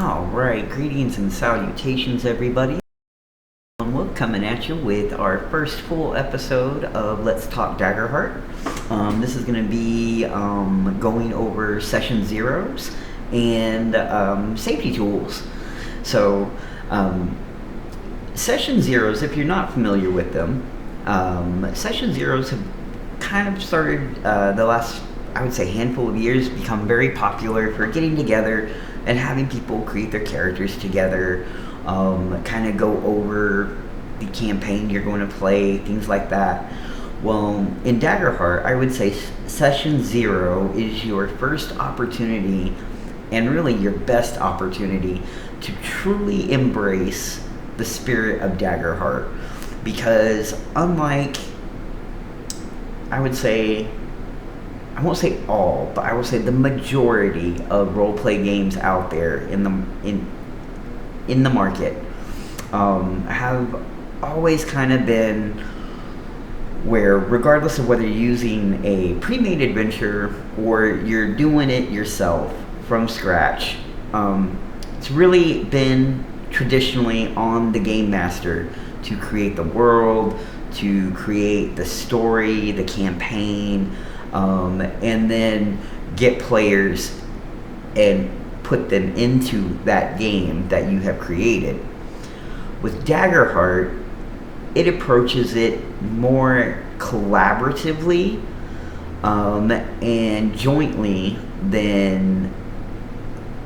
Alright, greetings and salutations, everybody. Rollinwolf coming at you with our first full episode of Let's Talk Daggerheart. This is going to be going over session zeros and safety tools. So, session zeros, if you're not familiar with them, session zeros have kind of started the last, I would say, handful of years, become very popular for getting together and having people create their characters together, kind of go over the campaign you're going to play, things like that. Well, in Daggerheart, I would say session zero is your first opportunity, and really your best opportunity, to truly embrace the spirit of Daggerheart. Because unlike, I won't say all, but I will say the majority of roleplay games out there in the market have always kind of been where, regardless of whether you're using a pre-made adventure or you're doing it yourself from scratch, it's really been traditionally on the game master to create the world, to create the story, the campaign, and then get players and put them into that game that you have created. With Daggerheart, it approaches it more collaboratively and jointly than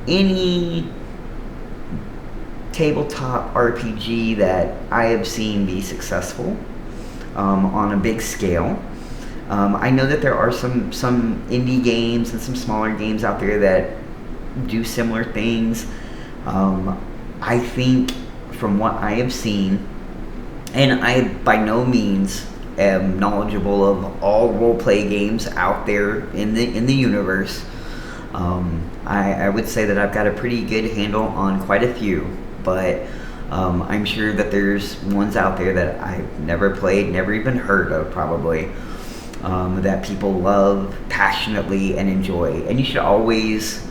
any tabletop RPG that I have seen be successful on a big scale. I know that there are some indie games and some smaller games out there that do similar things. I think from what I have seen, and I by no means am knowledgeable of all roleplay games out there in the universe, I would say that I've got a pretty good handle on quite a few, but I'm sure that there's ones out there that I've never played, never even heard of probably, that people love passionately and enjoy. And you should always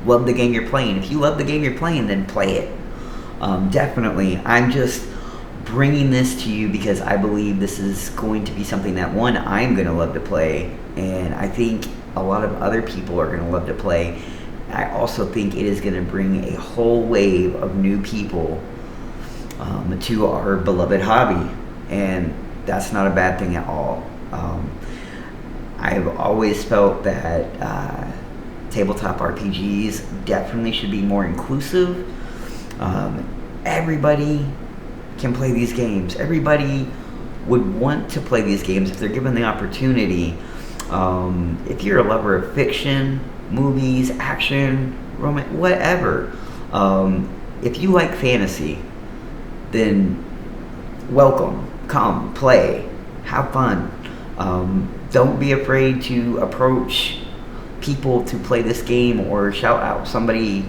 love the game you're playing. If you love the game you're playing, then play it. Definitely. I'm just bringing this to you because I believe this is going to be something that, one, I'm going to love to play, and I think a lot of other people are going to love to play. I also think it is going to bring a whole wave of new people to our beloved hobby, and that's not a bad thing at all. I've always felt that tabletop RPGs definitely should be more inclusive. Everybody can play these games. Everybody would want to play these games if they're given the opportunity. If you're a lover of fiction, movies, action, romance, whatever, if you like fantasy, then welcome, come, play, have fun. Don't be afraid to approach people to play this game, or shout out somebody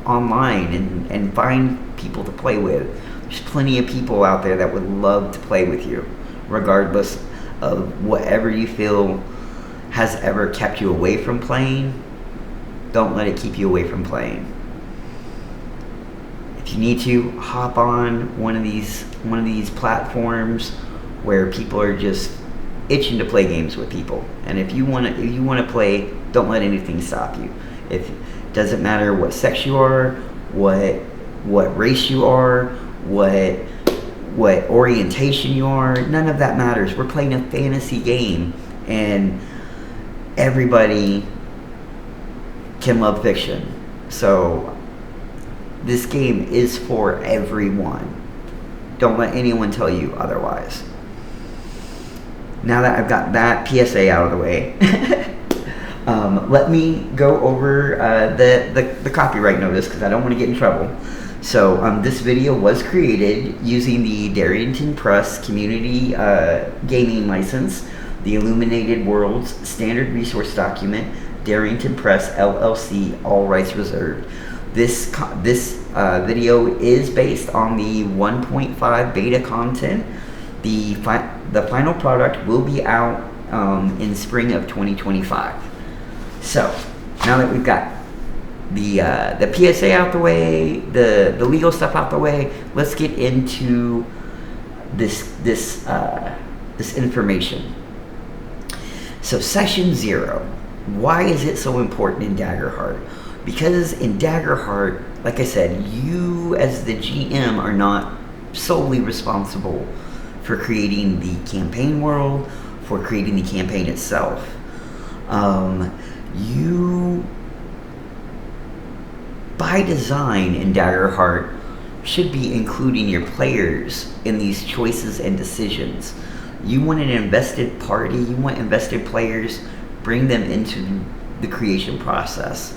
online and find people to play with. There's plenty of people out there that would love to play with you, regardless of whatever you feel has ever kept you away from playing. Don't let it keep you away from playing. If you need to, hop on one of these platforms where people are just itching to play games with people. And if you want to play, don't let anything stop you. It doesn't matter what sex you are, what race you are, what orientation you are. None of that matters. We're playing a fantasy game, and everybody can love fiction. So this game is for everyone. Don't let anyone tell you otherwise. Now that I've got that PSA out of the way, let me go over the copyright notice, because I don't want to get in trouble. So this video was created using the Darrington Press Community Gaming License, the Illuminated Worlds Standard Resource Document, Darrington Press LLC, all rights reserved. This video is based on the 1.5 beta content. The final product will be out in spring of 2025. So now that we've got the PSA out the way, the legal stuff out the way. Let's get into this information. So Session 0. Why is it so important in Daggerheart? Because in Daggerheart, like I said, you as the GM are not solely responsible for creating the campaign world, for creating the campaign itself. You, by design in Daggerheart, should be including your players in these choices and decisions. You want an invested party, you want invested players, bring them into the creation process.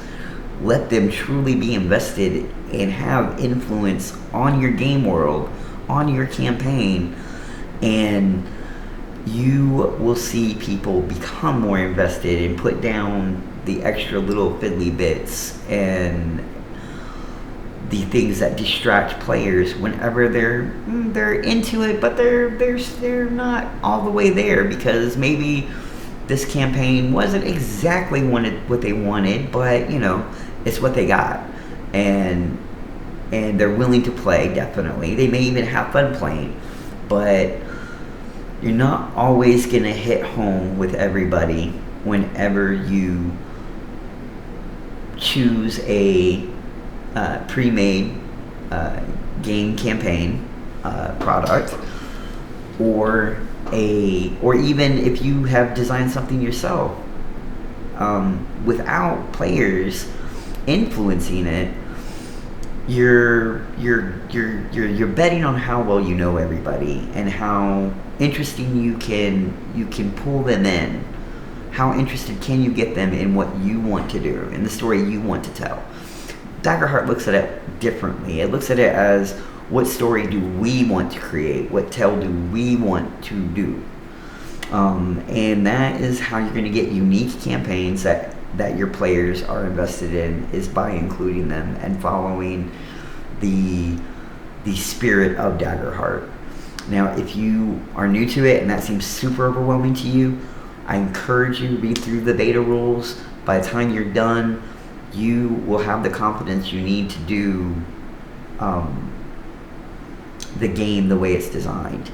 Let them truly be invested and have influence on your game world, on your campaign, and you will see people become more invested and put down the extra little fiddly bits and the things that distract players whenever they're into it, but they're not all the way there, because maybe this campaign wasn't exactly what they wanted, but it's what they got, and they're willing to play. Definitely, they may even have fun playing, but you're not always gonna hit home with everybody whenever you choose a pre-made game campaign product, or even if you have designed something yourself without players influencing it. You're betting on how well you know everybody and how interesting you can pull them in. How interested can you get them in what you want to do, in the story you want to tell? Daggerheart looks at it differently. It looks at it as, what story do we want to create? What tale do we want to do? And that is how you're going to get unique campaigns that your players are invested in, is by including them and following the spirit of Daggerheart. Now, if you are new to it and that seems super overwhelming to you, I encourage you to read through the beta rules. By the time you're done, you will have the confidence you need to do the game the way it's designed.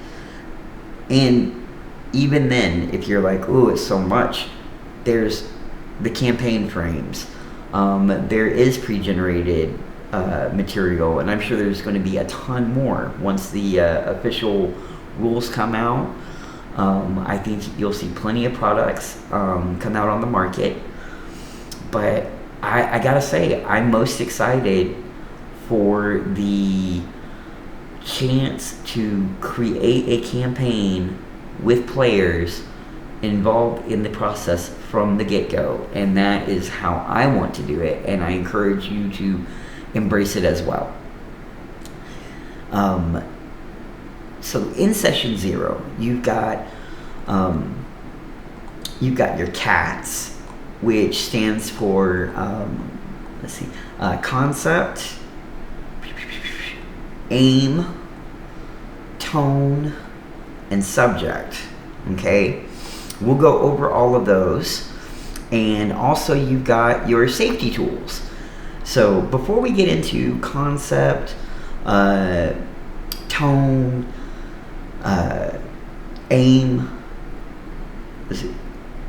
And even then, if you're like, oh, it's so much, there's the campaign frames. There is pre-generated material, and I'm sure there's going to be a ton more once the official rules come out. I think you'll see plenty of products come out on the market, but I gotta say, I'm most excited for the chance to create a campaign with players involved in the process from the get-go, and that is how I want to do it, and I encourage you to embrace it as well. So in Session 0, you've got your CATS, which stands for concept, aim, tone, and subject. Okay, we'll go over all of those, and also you've got your safety tools. So before we get into concept, tone, aim,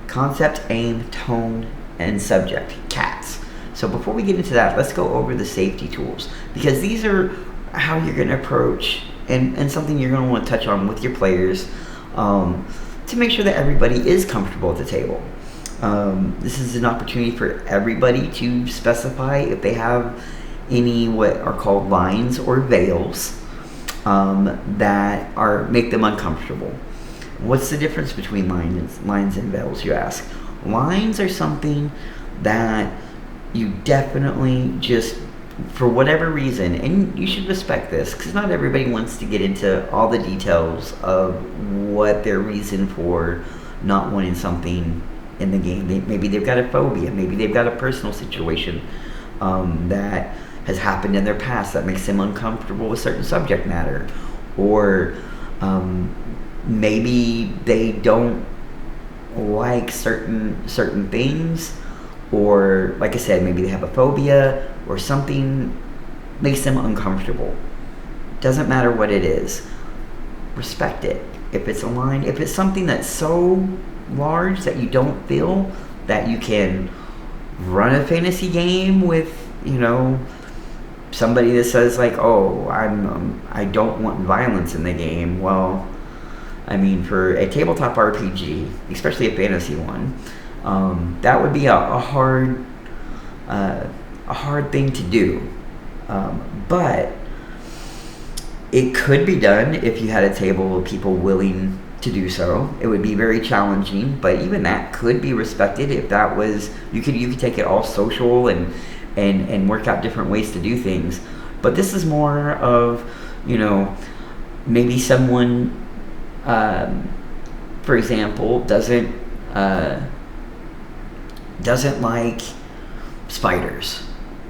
concept, aim, tone, and subject, CATS. So before we get into that, let's go over the safety tools, because these are how you're going to approach and something you're going to want to touch on with your players to make sure that everybody is comfortable at the table. This is an opportunity for everybody to specify if they have any what are called lines or veils that make them uncomfortable. What's the difference between lines and veils, you ask? Lines are something that you definitely just, for whatever reason, and you should respect this, because not everybody wants to get into all the details of what their reason for not wanting something in the game. Maybe they've got a phobia, maybe they've got a personal situation that has happened in their past that makes them uncomfortable with certain subject matter, or maybe they don't like certain things or like I said, maybe they have a phobia or something makes them uncomfortable. Doesn't matter what it is. Respect it. If it's a line, if it's something that's so large that you don't feel that you can run a fantasy game with, somebody that says like, oh, I don't want violence in the game. Well, I mean, for a tabletop RPG, especially a fantasy one, that would be a hard thing to do. But it could be done if you had a table of people willing to do so. It would be very challenging, but even that could be respected if that was you could take it all social and work out different ways to do things. But this is more of, maybe someone, for example, doesn't like spiders.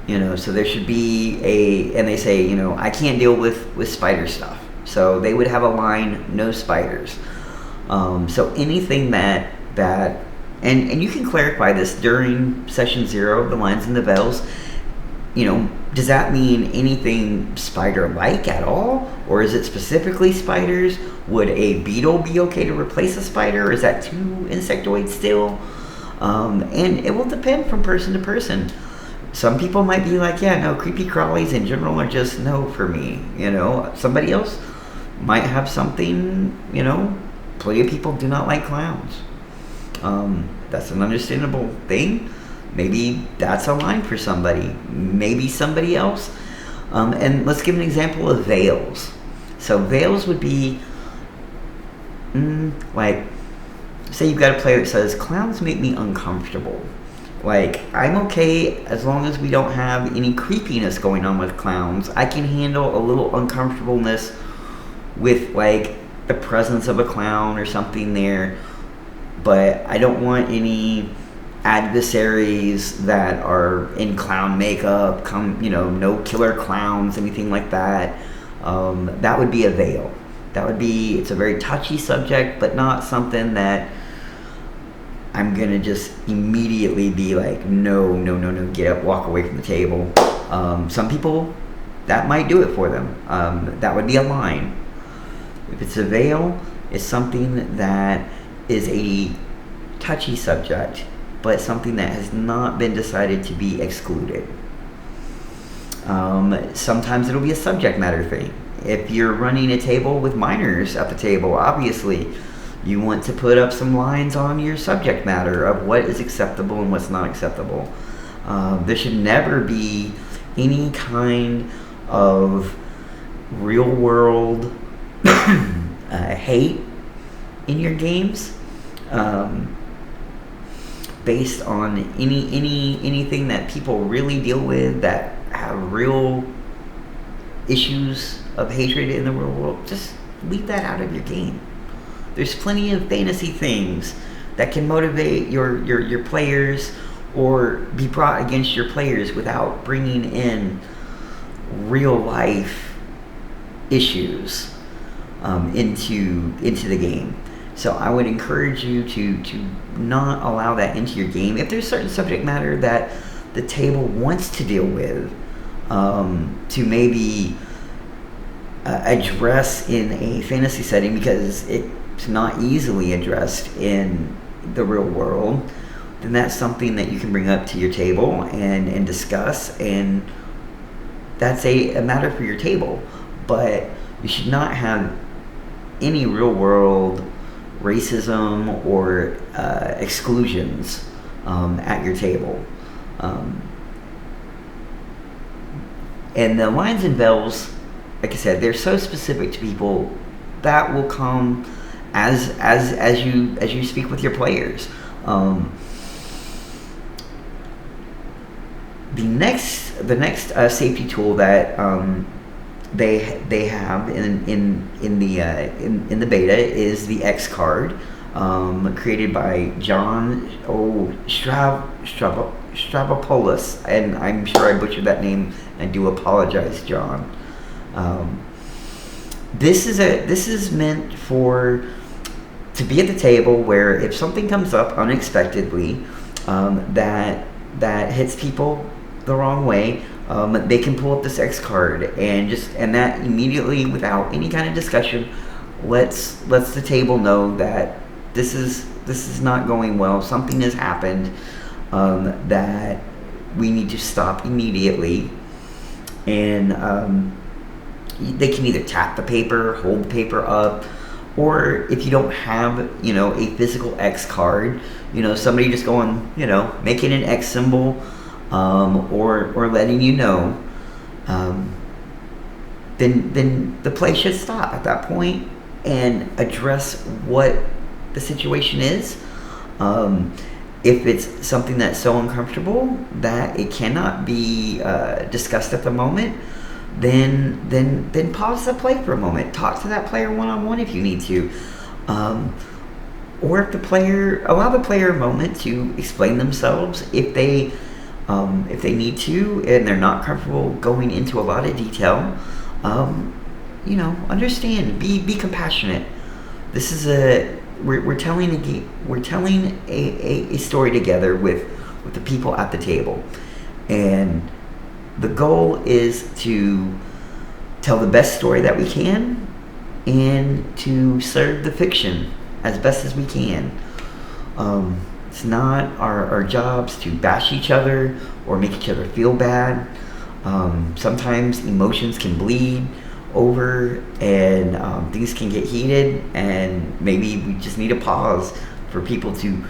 So there should be and they say, I can't deal with spider stuff. So they would have a line, no spiders. So anything that and you can clarify this during session 0, the lines and the bells. Does that mean anything spider-like at all? Or is it specifically spiders? Would a beetle be okay to replace a spider? Or is that too insectoid still? And it will depend from person to person. Some people might be like, yeah, no, creepy crawlies in general are just no for me. Somebody else might have something, plenty of people do not like clowns. That's an understandable thing. Maybe that's a line for somebody. Maybe somebody else. And let's give an example of veils. So veils would be, like, say you've got a player that says, clowns make me uncomfortable. Like, I'm okay as long as we don't have any creepiness going on with clowns. I can handle a little uncomfortableness with, like, the presence of a clown or something there. But I don't want any adversaries that are in clown makeup, no killer clowns, anything like that. That would be a veil. It's a very touchy subject, but not something that I'm gonna just immediately be like, no, get up, walk away from the table. Some people, that might do it for them. That would be a line. If it's a veil, it's something that is a touchy subject, but something that has not been decided to be excluded. Sometimes it'll be a subject matter thing. If you're running a table with minors at the table, obviously, you want to put up some lines on your subject matter of what is acceptable and what's not acceptable. There should never be any kind of real world hate in your games, based on anything that people really deal with that have real issues of hatred in the real world. Just leave that out of your game. There's plenty of fantasy things that can motivate your players or be brought against your players without bringing in real life issues into the game. So I would encourage you to not allow that into your game. If there's certain subject matter that the table wants to deal with, to maybe address in a fantasy setting because it's not easily addressed in the real world, then that's something that you can bring up to your table and discuss, and that's a matter for your table. But you should not have any real world racism or exclusions at your table. And the lines and bells, like I said, they're so specific to people that will come as you speak with your players. The next safety tool that they have in the beta is the X card, created by John Stravopoulos, and I'm sure I butchered that name. I do apologize, John. This is meant to be at the table where if something comes up unexpectedly, that that hits people the wrong way, they can pull up this X card and that immediately, without any kind of discussion, lets the table know that this is not going well. Something has happened that we need to stop immediately, and they can either tap the paper, hold the paper up, or if you don't have, a physical X card, somebody just going, making an X symbol, or letting you know, then the play should stop at that point and address what the situation is. If it's something that's so uncomfortable that it cannot be discussed at the moment, then pause the play for a moment. Talk to that player one-on-one if you need to, or allow the player a moment to explain themselves if they need to and they're not comfortable going into a lot of detail. Understand, be compassionate. This is we're telling a story together with the people at the table, and the goal is to tell the best story that we can and to serve the fiction as best as we can. It's not our jobs to bash each other or make each other feel bad. Sometimes emotions can bleed over and things can get heated, and maybe we just need a pause for people to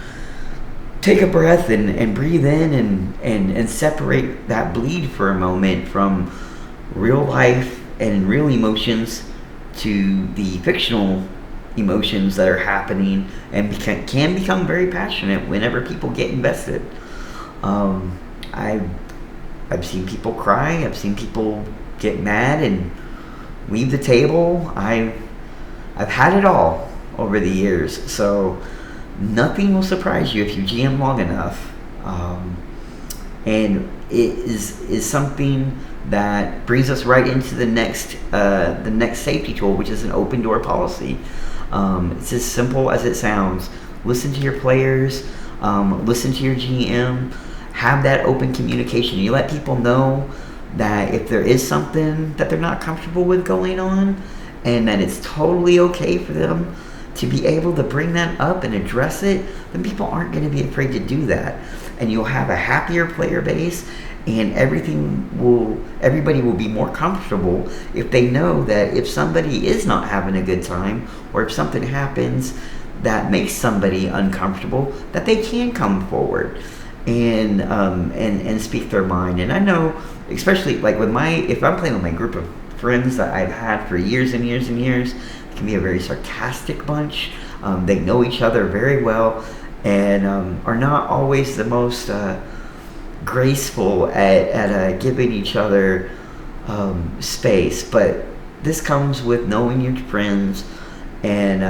take a breath and breathe in and separate that bleed for a moment from real life and real emotions to the fictional emotions that are happening and can become very passionate whenever people get invested. I've seen people cry. I've seen people get mad and leave the table. I've had it all over the years, so nothing will surprise you if you GM long enough. And it is something that brings us right into the next safety tool, which is an open door policy. It's as simple as it sounds. Listen to your players, listen to your GM, have that open communication. You let people know that if there is something that they're not comfortable with going on, and that it's totally okay for them to be able to bring that up and address it, then people aren't going to be afraid to do that. And you'll have a happier player base, and everybody will be more comfortable if they know that if somebody is not having a good time, or if something happens that makes somebody uncomfortable, that they can come forward and speak their mind. And I know, especially like if I'm playing with my group of friends that I've had for years and years and years, it can be a very sarcastic bunch. They know each other very well and are not always the most graceful at giving each other space. But this comes with knowing your friends and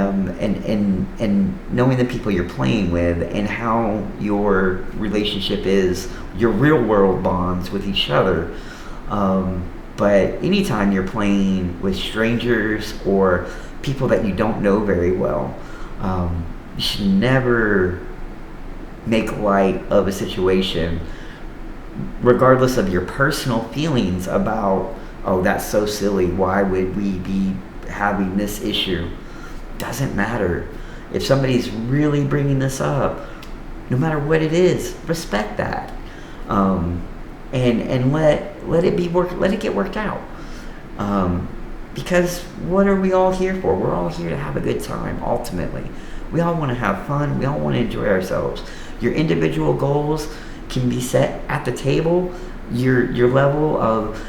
knowing the people you're playing with and how your relationship is, your real world bonds with each other. But anytime you're playing with strangers or people that you don't know very well, you should never make light of a situation, regardless of your personal feelings about, oh, that's so silly, why would we be having this issue? Doesn't matter. If somebody's really bringing this up, no matter what it is, respect that, and let it get worked out. Because what are we all here for? We're all here to have a good time. Ultimately, we all want to have fun. We all want to enjoy ourselves. Your individual goals can be set at the table. Your level of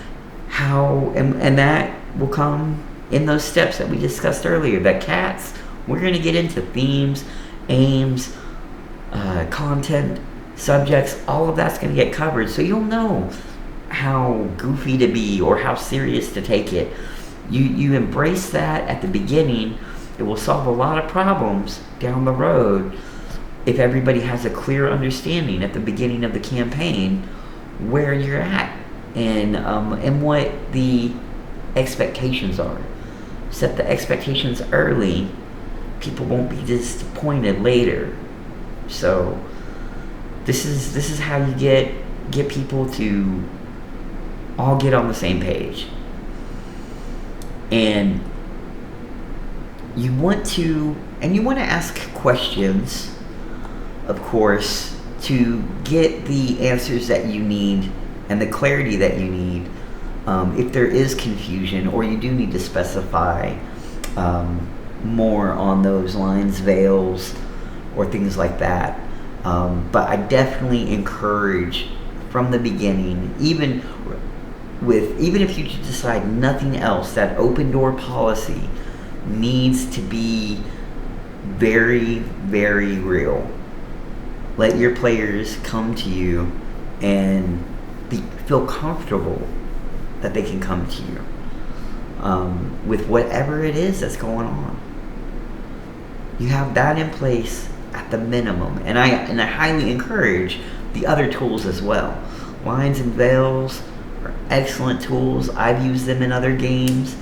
how and that will come in those steps that we discussed earlier. That cats, we're going to get into themes, aims, content, subjects. All of that's going to get covered, so you'll know how goofy to be or how serious to take it. You embrace that at the beginning. It will solve a lot of problems down the road if everybody has a clear understanding at the beginning of the campaign where you're at and what the expectations are. Set the expectations early. People won't be disappointed later. So This is how you get people to all get on the same page. And you want to ask questions, of course, to get the answers that you need and the clarity that you need. If there is confusion, or you do need to specify more on those lines, veils, or things like that. But I definitely encourage from the beginning, even if you decide nothing else, that open door policy needs to be very, very real. Let your players come to you and feel comfortable that they can come to you with whatever it is that's going on. You have that in place at the minimum, and I highly encourage the other tools as well. Lines and veils are excellent tools. I've used them in other games.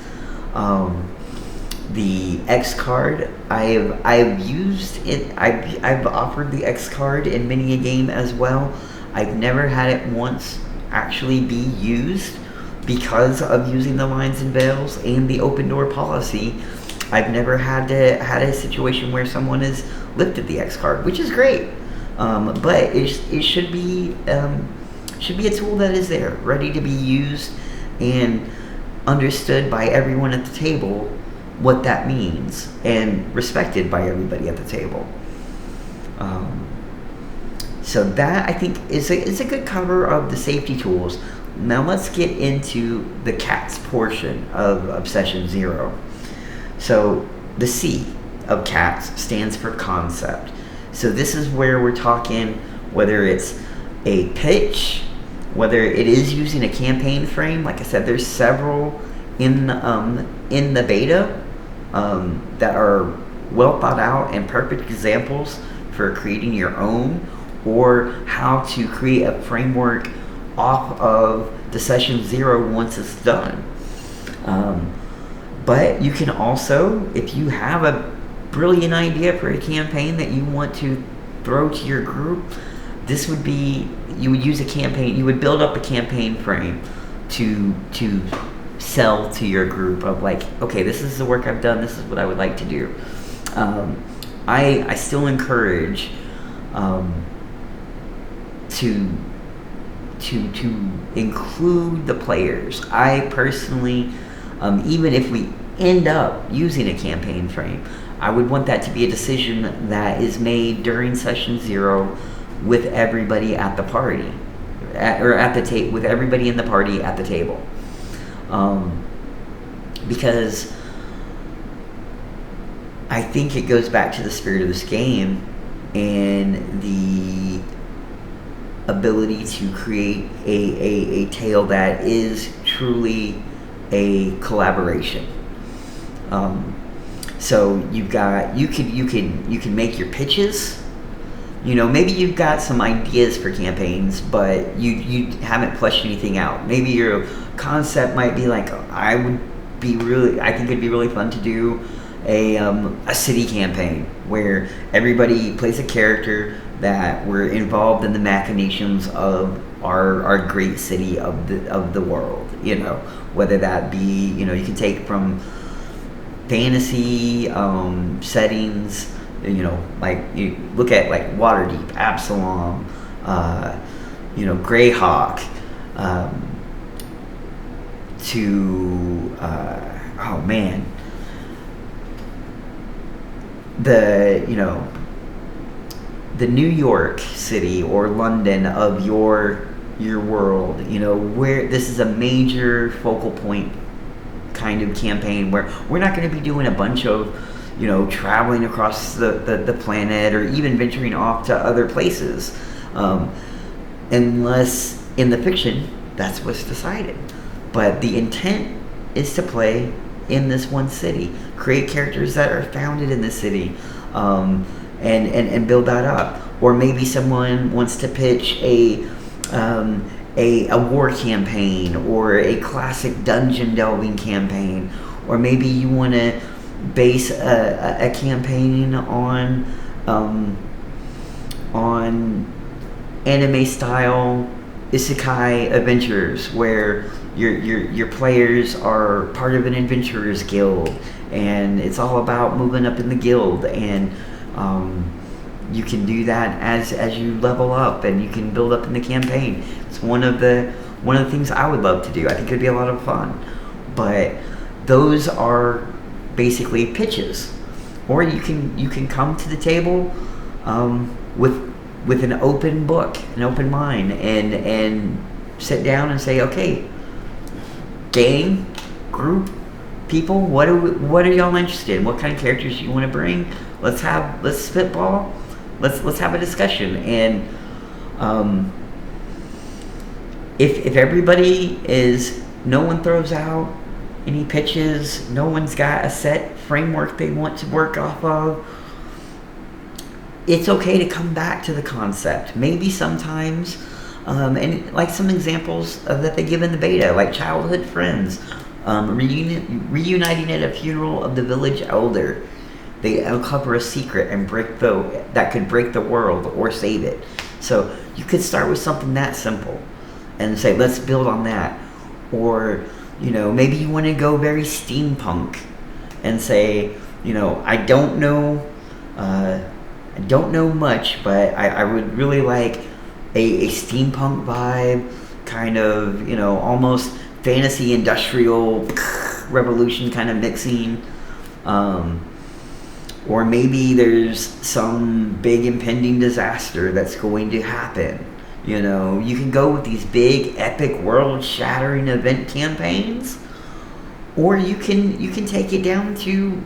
The X card, I've used it. I've offered the X card in many a game as well. I've never had it once actually be used because of using the lines and veils and the open door policy. I've never had a situation where someone has lifted the X card, which is great. But it should be a tool that is there, ready to be used and understood by everyone at the table what that means, and respected by everybody at the table. So that, I think, is a good cover of the safety tools. Now let's get into the CATS portion of Session 0. So the C of CATS stands for concept. So this is where we're talking whether it's a pitch, whether it is using a campaign frame. Like I said, there's several in the beta that are well thought out and perfect examples for creating your own, or how to create a framework off of the Session 0 once it's done. But you can also, if you have a brilliant idea for a campaign that you want to throw to your group, you would use a campaign, you would build up a campaign frame to sell to your group of like, okay, this is the work I've done, this is what I would like to do. I still encourage to include the players. I personally, even if we end up using a campaign frame, I would want that to be a decision that is made during Session 0 with everybody at the party, with everybody in the party at the table. Because I think it goes back to the spirit of this game and the ability to create a tale that is truly a collaboration. So you can make your pitches. Maybe you've got some ideas for campaigns, but you haven't fleshed anything out. Maybe your concept might be like, I think it'd be really fun to do a city campaign where everybody plays a character that we're involved in the machinations of our great city of the world. Whether that be, you can take from fantasy settings, like you look at like Waterdeep, Absalom, Greyhawk, to the New York City or London of your world, where this is a major focal point kind of campaign where we're not going to be doing a bunch of traveling across the planet or even venturing off to other places, unless in the fiction that's what's decided. But the intent is to play in this one city, create characters that are founded in the city, and build that up. Or maybe someone wants to pitch a war campaign or a classic dungeon delving campaign, or maybe you want to base a campaign on anime style isekai adventures where your players are part of an adventurers guild, and it's all about moving up in the guild, and you can do that as you level up, and you can build up in the campaign. It's one of the things I would love to do. I think it'd be a lot of fun. But those are basically pitches, or you can come to the table with an open book, an open mind, and sit down and say, okay, gang, group, people, what are y'all interested in? What kind of characters you want to bring? Let's spitball. Let's have a discussion. And if everybody no one throws out any pitches, no one's got a set framework they want to work off of, it's okay to come back to the concept. Maybe sometimes, and like some examples that they give in the beta, like childhood friends, reuniting at a funeral of the village elder. They uncover a secret and that could break the world or save it. So you could start with something that simple and say, let's build on that. Or, maybe you want to go very steampunk and say, I don't know much, but I would really like a steampunk vibe, kind of, almost fantasy industrial revolution kind of mixing. Or maybe there's some big impending disaster that's going to happen. You can go with these big, epic, world-shattering event campaigns, or you can take it down to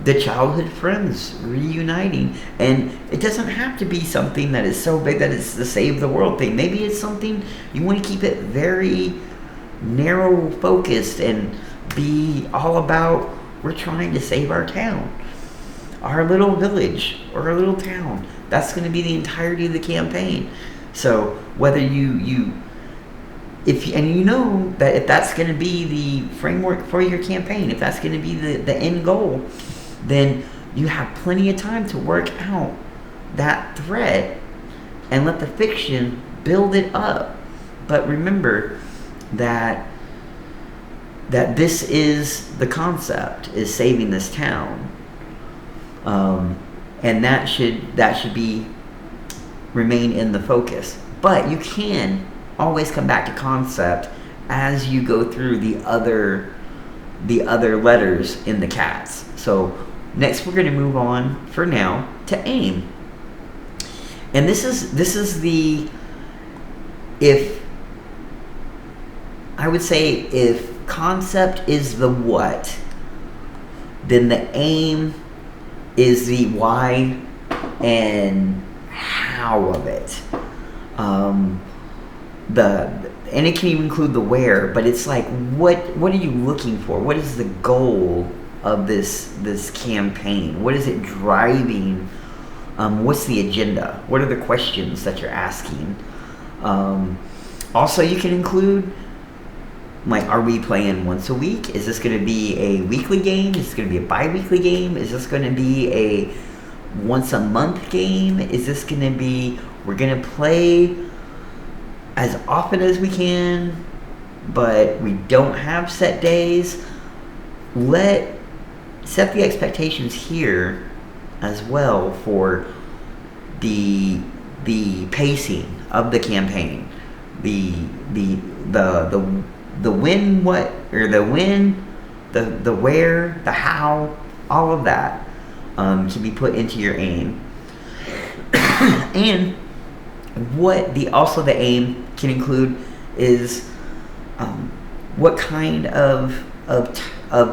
the childhood friends reuniting. And it doesn't have to be something that is so big that it's the save the world thing. Maybe it's something you want to keep it very narrow focused and be all about, we're trying to save our town, our little village, or our little town. That's going to be the entirety of the campaign. So whether if that's going to be the framework for your campaign, if that's going to be the end goal, then you have plenty of time to work out that thread and let the fiction build it up. But remember that this is the concept, is saving this town. And that should remain in the focus. But you can always come back to concept as you go through the other letters in the cats. So next we're going to move on for now to aim. And this is the, if concept is the what, then the aim is the why and how of it. And it can even include the where, but it's like, what are you looking for? What is the goal of this campaign? What is it driving? What's the agenda? What are the questions that you're asking? Also, you can include, like, are we playing once a week? Is this going to be a weekly game? Is this going to be a bi-weekly game? Is this going to be a once a month game? Is this going to be, we're going to play as often as we can, but we don't have set days? Set the expectations here as well for the pacing of the campaign, the when, what, or the when, the where, the how, all of that can be put into your aim. And what the aim can include is what kind of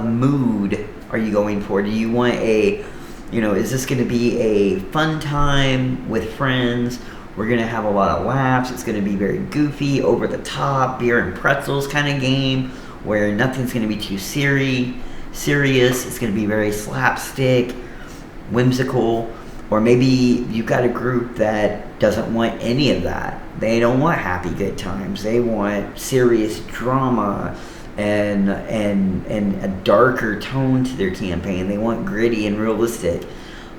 mood are you going for? Do you want is this going to be a fun time with friends? We're going to have a lot of laughs. It's going to be very goofy, over the top, beer and pretzels kind of game where nothing's going to be too serious. It's going to be very slapstick, whimsical. Or maybe you've got a group that doesn't want any of that. They don't want happy good times. They want serious drama and a darker tone to their campaign. They want gritty and realistic,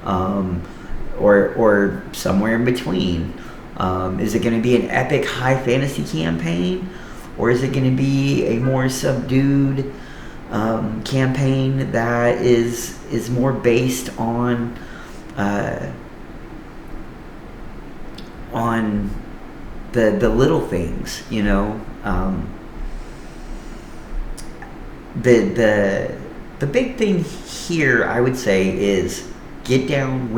or somewhere in between. Is it going to be an epic high fantasy campaign, or is it going to be a more subdued campaign that is more based on the little things, you know? The big thing here, I would say, is get down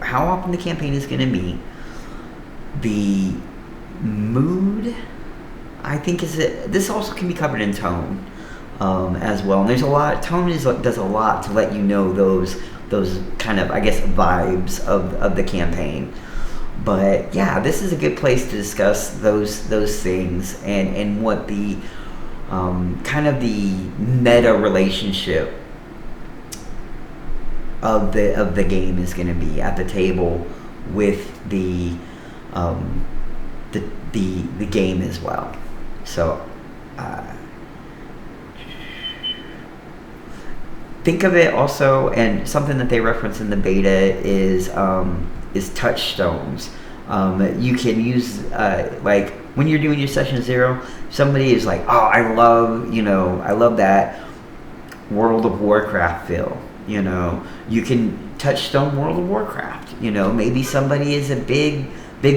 how often the campaign is going to be. The mood, I think, this also can be covered in tone as well. And there's a lot. Tone does a lot to let you know those kind of, I guess, vibes of the campaign. But yeah, this is a good place to discuss those things and what the kind of the meta relationship of the game is going to be at the table with the game as well. So think of it also, and something that they reference in the beta is touchstones. You can use like when you're doing your session 0, somebody is like, oh, I love that World of Warcraft feel. You can touchstone World of Warcraft. Maybe somebody is a big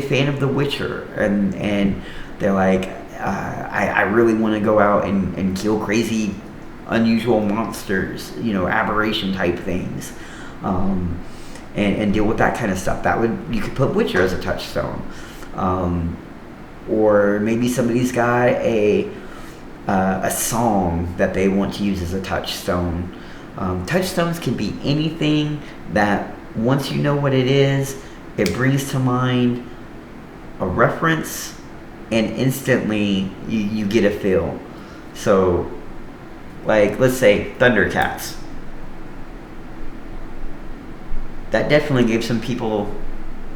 fan of The Witcher, and they're like, I really want to go out and kill crazy, unusual monsters, aberration type things, and deal with that kind of stuff. You could put Witcher as a touchstone, or maybe somebody's got a song that they want to use as a touchstone. Touchstones can be anything that once you know what it is, it brings to mind a reference, and instantly you get a feel. So, like, let's say Thundercats. That definitely gave some people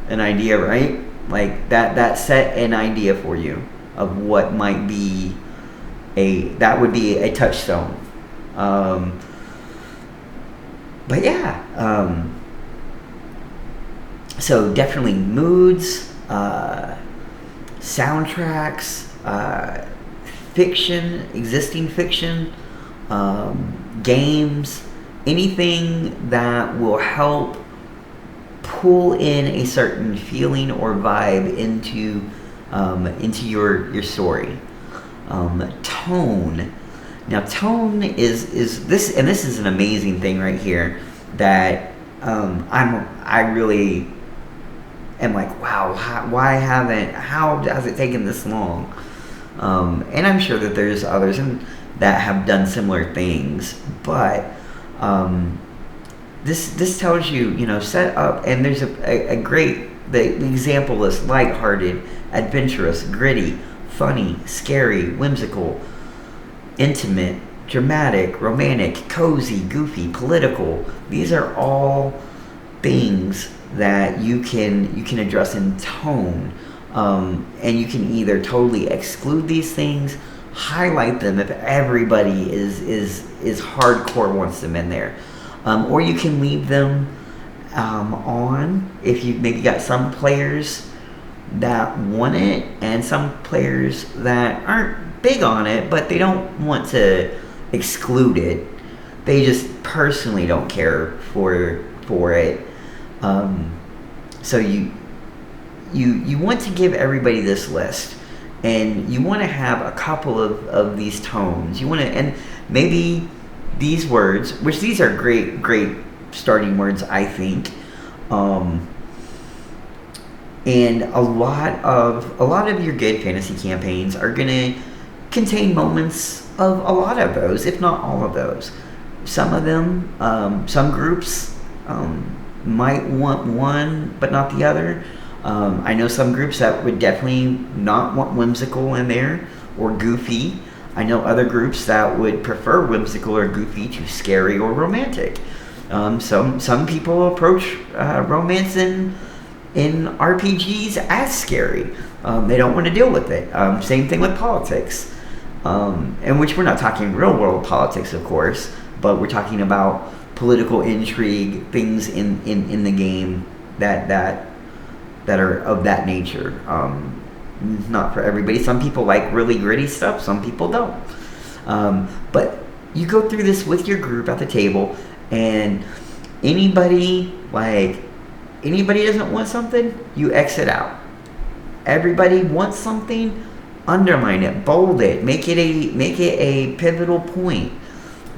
an idea, right? Like, that set an idea for you of what might be that would be a touchstone. But yeah, so definitely moods, soundtracks, fiction, existing fiction, games, anything that will help pull in a certain feeling or vibe into your story. Tone. Now, tone is this, and this is an amazing thing right here that I really am like, wow, how has it taken this long? And I'm sure that there's others that have done similar things, but this tells you, set up, and there's a great, the example is lighthearted, adventurous, gritty, funny, scary, whimsical, intimate, dramatic, romantic, cozy, goofy, political. These are all things that you can address in tone, and you can either totally exclude these things, highlight them if everybody is hardcore wants them in there, or you can leave them on if you maybe got some players that want it and some players that aren't big on it, but they don't want to exclude it. They just personally don't care for it. So you want to give everybody this list, and you want to have a couple of these tones. You want to, and maybe these words, which these are great starting words, I think. And a lot of your good fantasy campaigns are gonna contain moments of a lot of those, if not all of those. Some of them, some groups might want one but not the other. I know some groups that would definitely not want whimsical in there or goofy. I know other groups that would prefer whimsical or goofy to scary or romantic. Some people approach romance in RPGs as scary. They don't want to deal with it. Same thing with politics. In which we're not talking real world politics, of course, but we're talking about political intrigue, things in the game that that are of that nature. Not for everybody. Some people like really gritty stuff. Some people don't. But you go through this with your group at the table, and anybody doesn't want something, you exit out. Everybody wants something, underline it, bold it, make it a pivotal point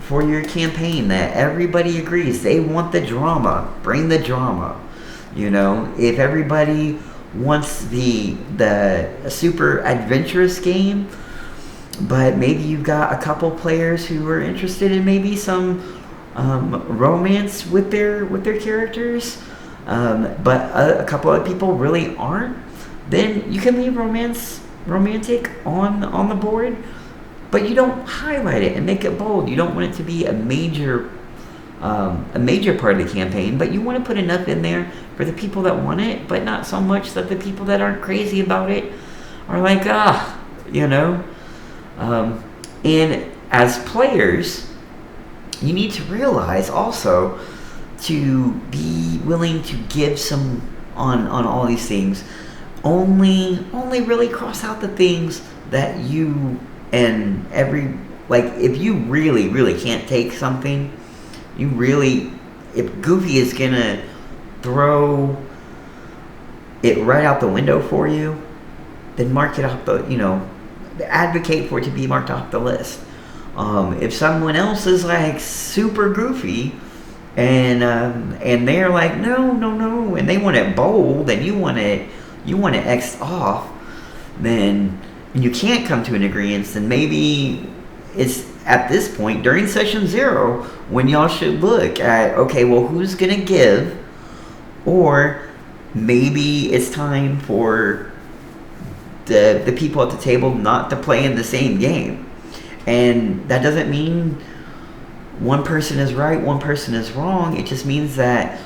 for your campaign that everybody agrees they want the drama. Bring the drama. If everybody wants the super adventurous game, but maybe you've got a couple players who are interested in maybe some romance with their characters, but a couple of people really aren't, then you can leave romantic on the board, but you don't highlight it and make it bold. You don't want it to be a major part of the campaign, but you want to put enough in there for the people that want it, but not so much that the people that aren't crazy about it are like, and as players, you need to realize also to be willing to give some on all these things. Only really cross out the things that you and if you really can't take something, if Goofy is gonna throw it right out the window for you, then mark it off advocate for it to be marked off the list. If someone else is super goofy and they're like no, and they want it bold and you want it X'd off, then you can't come to an agreement, then maybe it's at this point during session 0 when y'all should look at, okay, well, who's gonna give, or maybe it's time for the people at the table not to play in the same game. And that doesn't mean one person is right, one person is wrong. It just means that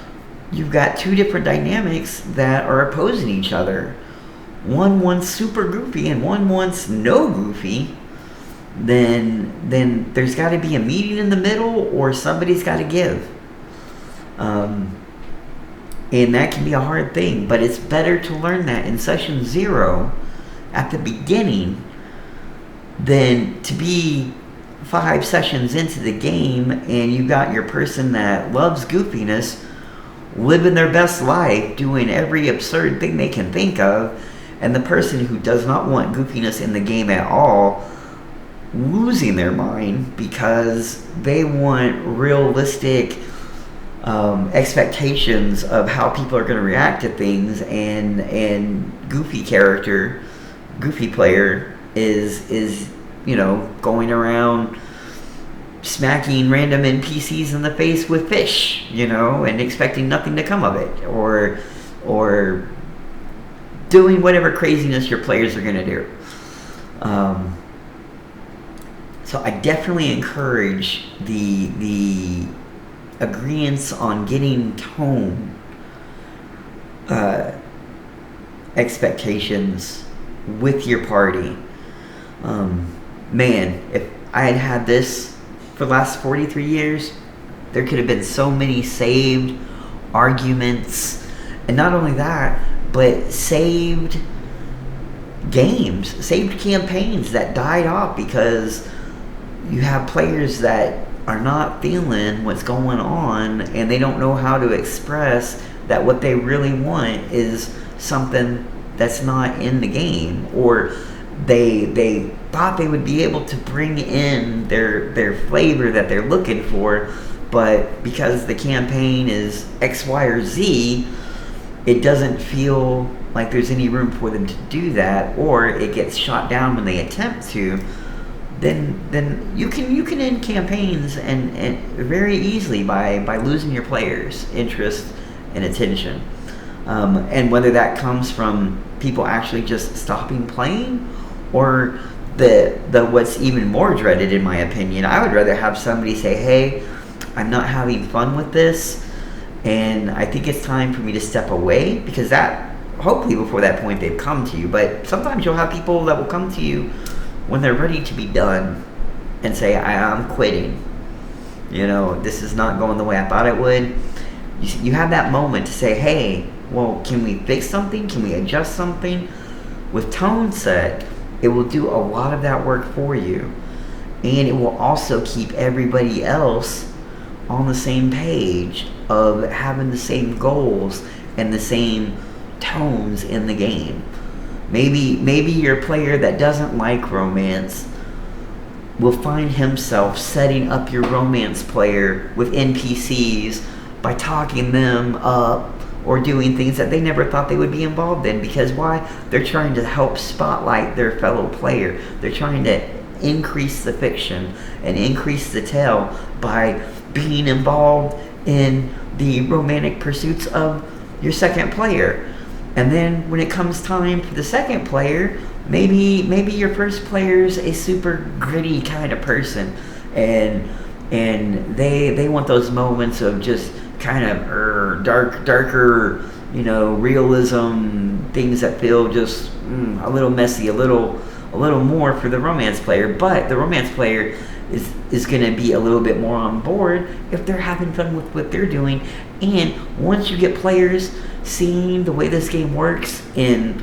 you've got two different dynamics that are opposing each other. One wants super goofy and one wants no goofy. Then there's got to be a meeting in the middle, or somebody's got to give. And that can be a hard thing, but it's better to learn that in session 0 at the beginning than to be 5 sessions into the game and you got your person that loves goofiness living their best life, doing every absurd thing they can think of, and the person who does not want goofiness in the game at all losing their mind because they want realistic expectations of how people are going to react to things, and goofy player is going around smacking random NPCs in the face with fish, and expecting nothing to come of it, or doing whatever craziness your players are going to do. So I definitely encourage the agreements on getting tone expectations with your party. Man, if I had this for the last 43 years, there could have been so many saved arguments, and not only that, but saved games, saved campaigns that died off because you have players that are not feeling what's going on and they don't know how to express that what they really want is something that's not in the game, or they thought they would be able to bring in their flavor that they're looking for, but because the campaign is X, Y, or Z, it doesn't feel like there's any room for them to do that, or it gets shot down when they attempt to. Then you can end campaigns and very easily by losing your players' interest and attention, and whether that comes from people actually just stopping playing, or the what's even more dreaded, in my opinion, I would rather have somebody say, hey, I'm not having fun with this, and I think it's time for me to step away, because that, hopefully before that point they've come to you. But sometimes you'll have people that will come to you when they're ready to be done and say, I'm quitting. This is not going the way I thought it would. You have that moment to say, hey, well, can we fix something? Can we adjust something? With tone set, it will do a lot of that work for you. And it will also keep everybody else on the same page of having the same goals and the same tones in the game. Maybe your player that doesn't like romance will find himself setting up your romance player with NPCs by talking them up or doing things that they never thought they would be involved in. Because why? They're trying to help spotlight their fellow player. They're trying to increase the fiction and increase the tale by being involved in the romantic pursuits of your second player. And then when it comes time for the second player, maybe your first player's a super gritty kind of person, and they want those moments of just kind of darker, realism, things that feel just a little messy, a little more for the romance player. But the romance player is going to be a little bit more on board if they're having fun with what they're doing. And once you get players seeing the way this game works in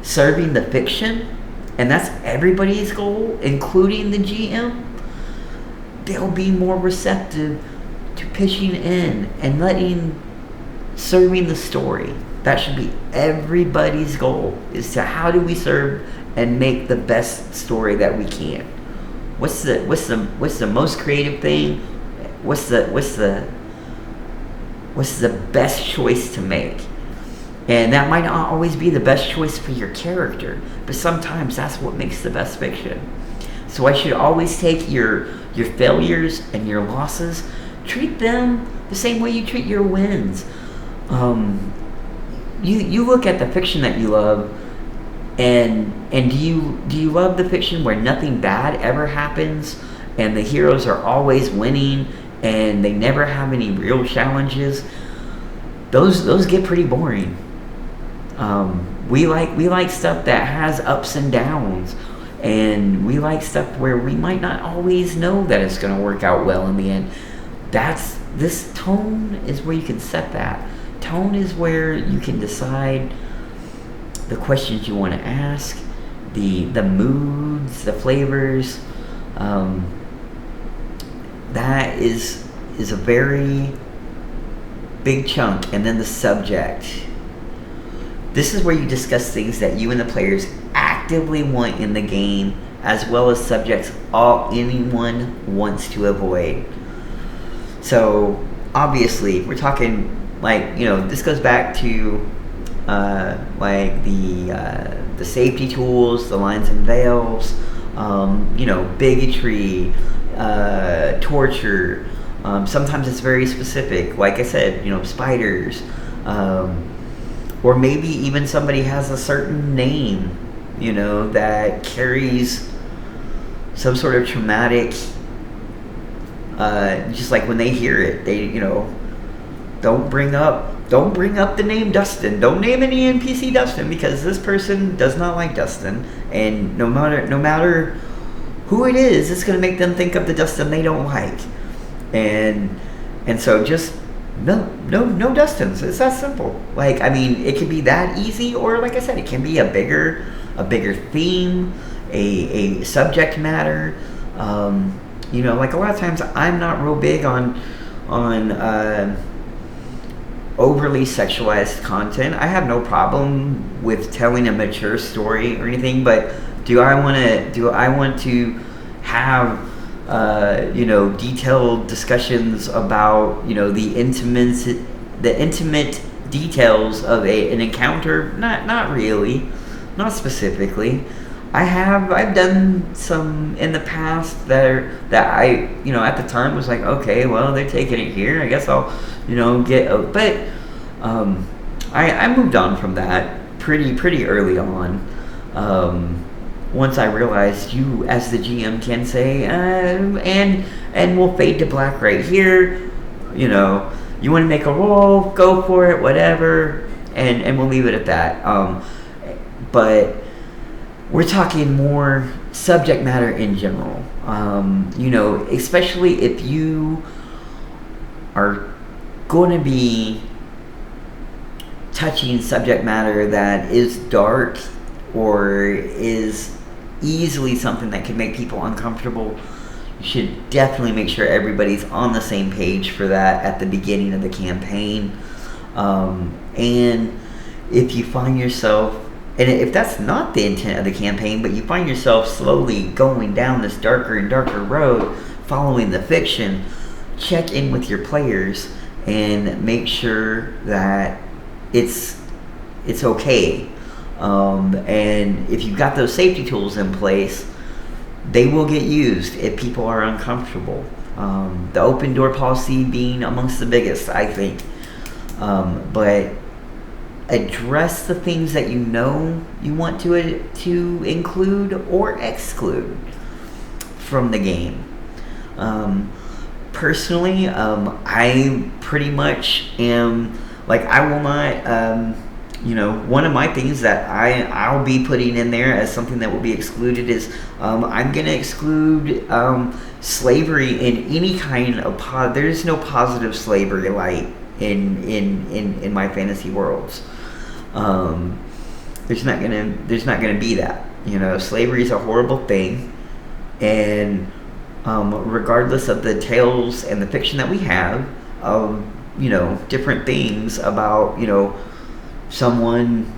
serving the fiction, and that's everybody's goal, including the GM, they'll be more receptive to pitching in and serving the story. That should be everybody's goal, is to how do we serve and make the best story that we can. What's the most creative thing? What's the best choice to make? And that might not always be the best choice for your character, but sometimes that's what makes the best fiction. So I should always take your failures and your losses, treat them the same way you treat your wins. You look at the fiction that you love, and do you love the fiction where nothing bad ever happens and the heroes are always winning and they never have any real challenges? Those get pretty boring. We like stuff that has ups and downs, and we like stuff where we might not always know that it's going to work out well in the end. This tone is where you can set that. Tone is where you can decide the questions you want to ask, the moods, the flavors. That is a very big chunk. And then the subject. This is where you discuss things that you and the players actively want in the game, as well as subjects anyone wants to avoid. So obviously we're talking this goes back to the safety tools, the lines and veils, bigotry, torture. Sometimes it's very specific, like I said, spiders, or maybe even somebody has a certain name, that carries some sort of traumatic, just like when they hear it, they, don't bring up the name Dustin. Don't name any NPC Dustin, because this person does not like Dustin, and no matter who it is, it's going to make them think of the Dustin they don't like. And so just no Dustins. It's that simple. It can be that easy, or like I said, it can be a bigger theme, a subject matter. Like a lot of times I'm not real big on overly sexualized content. I have no problem with telling a mature story or anything, but do I want to have detailed discussions about the intimate details of an encounter? Not really, not specifically. I've done some in the past that I at the time was like, okay, well, they're taking it here, I guess I'll but I moved on from that pretty early on. Once I realized you as the GM can say and we'll fade to black right here, you want to make a roll, go for it, whatever, and we'll leave it at that. But we're talking more subject matter in general. Especially if you are going to be touching subject matter that is dark or is easily something that can make people uncomfortable, you should definitely make sure everybody's on the same page for that at the beginning of the campaign. And if you find yourself, and if that's not the intent of the campaign, but you find yourself slowly going down this darker and darker road following the fiction, check in with your players and make sure that it's okay. And if you've got those safety tools in place, they will get used if people are uncomfortable. The open door policy being amongst the biggest, I think. But address the things that you know you want to include or exclude from the game. Personally, I pretty much am like, I will not. One of my things that I'll be putting in there as something that will be excluded is I'm going to exclude slavery in any kind of there's no positive slavery light in my fantasy worlds. There's not gonna be that. Slavery is a horrible thing, and regardless of the tales and the fiction that we have of different things about someone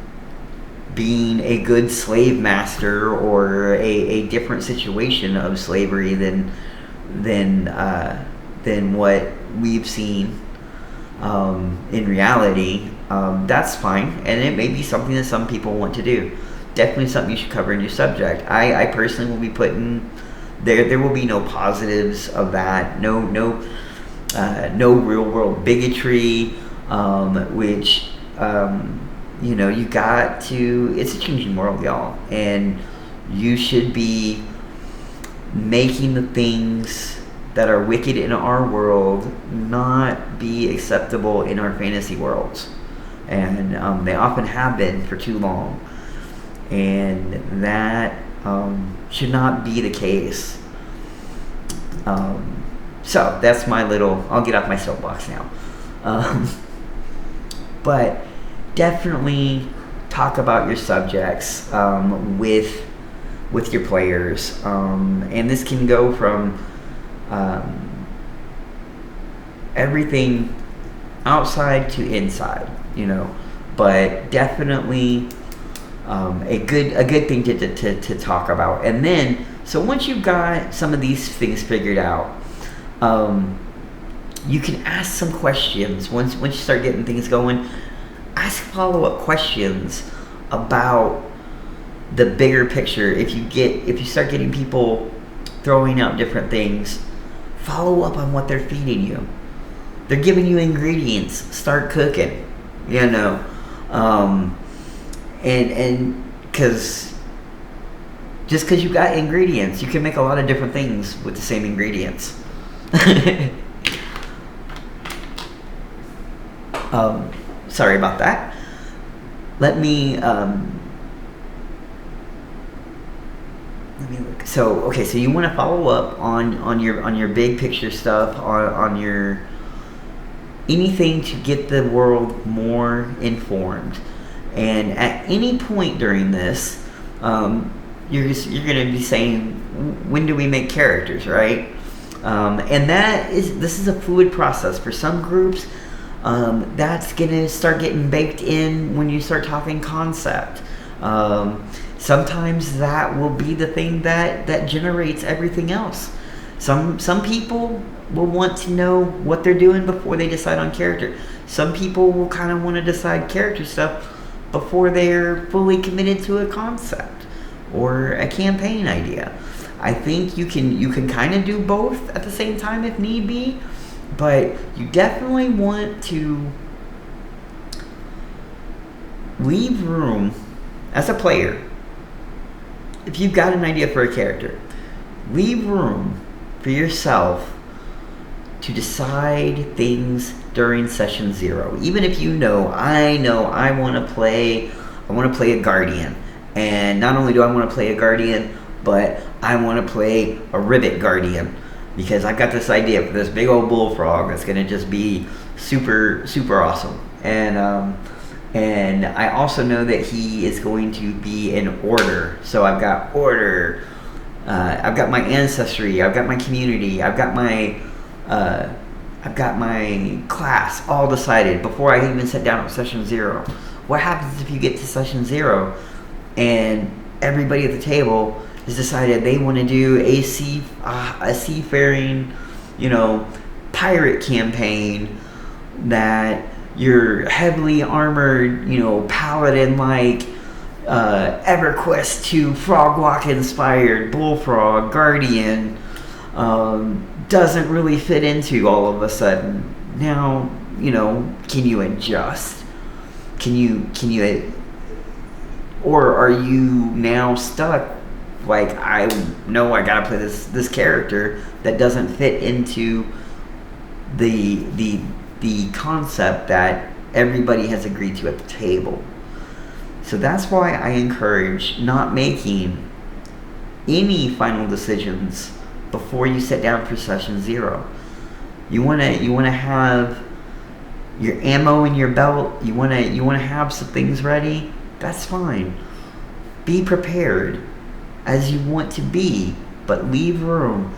being a good slave master or a different situation of slavery than what we've seen in reality, that's fine, and it may be something that some people want to do. Definitely something you should cover in your subject. I personally will be putting there will be no positives of that, no real world bigotry, which you got to, it's a changing world, y'all, and you should be making the things that are wicked in our world not be acceptable in our fantasy worlds, and they often have been for too long, and that should not be the case. So that's my little, I'll get off my soapbox now. But definitely talk about your subjects with your players, and this can go from everything outside to inside, but definitely a good thing to talk about. And then, so once you've got some of these things figured out, you can ask some questions. Once you start getting things going, ask follow-up questions about the bigger picture. If you start getting people throwing out different things, follow up on what they're feeding you. They're giving you ingredients. Start cooking. And because just because you got ingredients, you can make a lot of different things with the same ingredients. Sorry about that. Let me look. So you want to follow up on your big picture stuff, on your anything to get the world more informed. And at any point during this, you're going to be saying, when do we make characters, right? And this is a fluid process for some groups. That's going to start getting baked in when you start talking concept. Sometimes that will be the thing that generates everything else. Some people will want to know what they're doing before they decide on character. Some people will kind of want to decide character stuff before they're fully committed to a concept or a campaign idea. I think you can kind of do both at the same time if need be, but you definitely want to leave room as a player. If you've got an idea for a character, leave room for yourself to decide things during session 0. Even if I want to play a guardian, and not only do I want to play a guardian, but I want to play a ribbit guardian, because I've got this idea for this big old bullfrog that's going to just be super, super awesome. And And I also know that he is going to be in order. So I've got order, I've got my ancestry, I've got my community, I've got my class all decided before I even sit down at session 0. What happens if you get to session 0 and everybody at the table has decided they want to do a seafaring, pirate campaign that you're heavily armored, paladin like, EverQuest 2 Frogwalk inspired Bullfrog Guardian doesn't really fit into all of a sudden. Now, can you adjust? Can you, or are you now stuck? Like, I know I gotta play this character that doesn't fit into the concept that everybody has agreed to at the table. So that's why I encourage not making any final decisions before you sit down for session 0. You wanna have your ammo in your belt. You wanna have some things ready. That's fine. Be prepared as you want to be, but leave room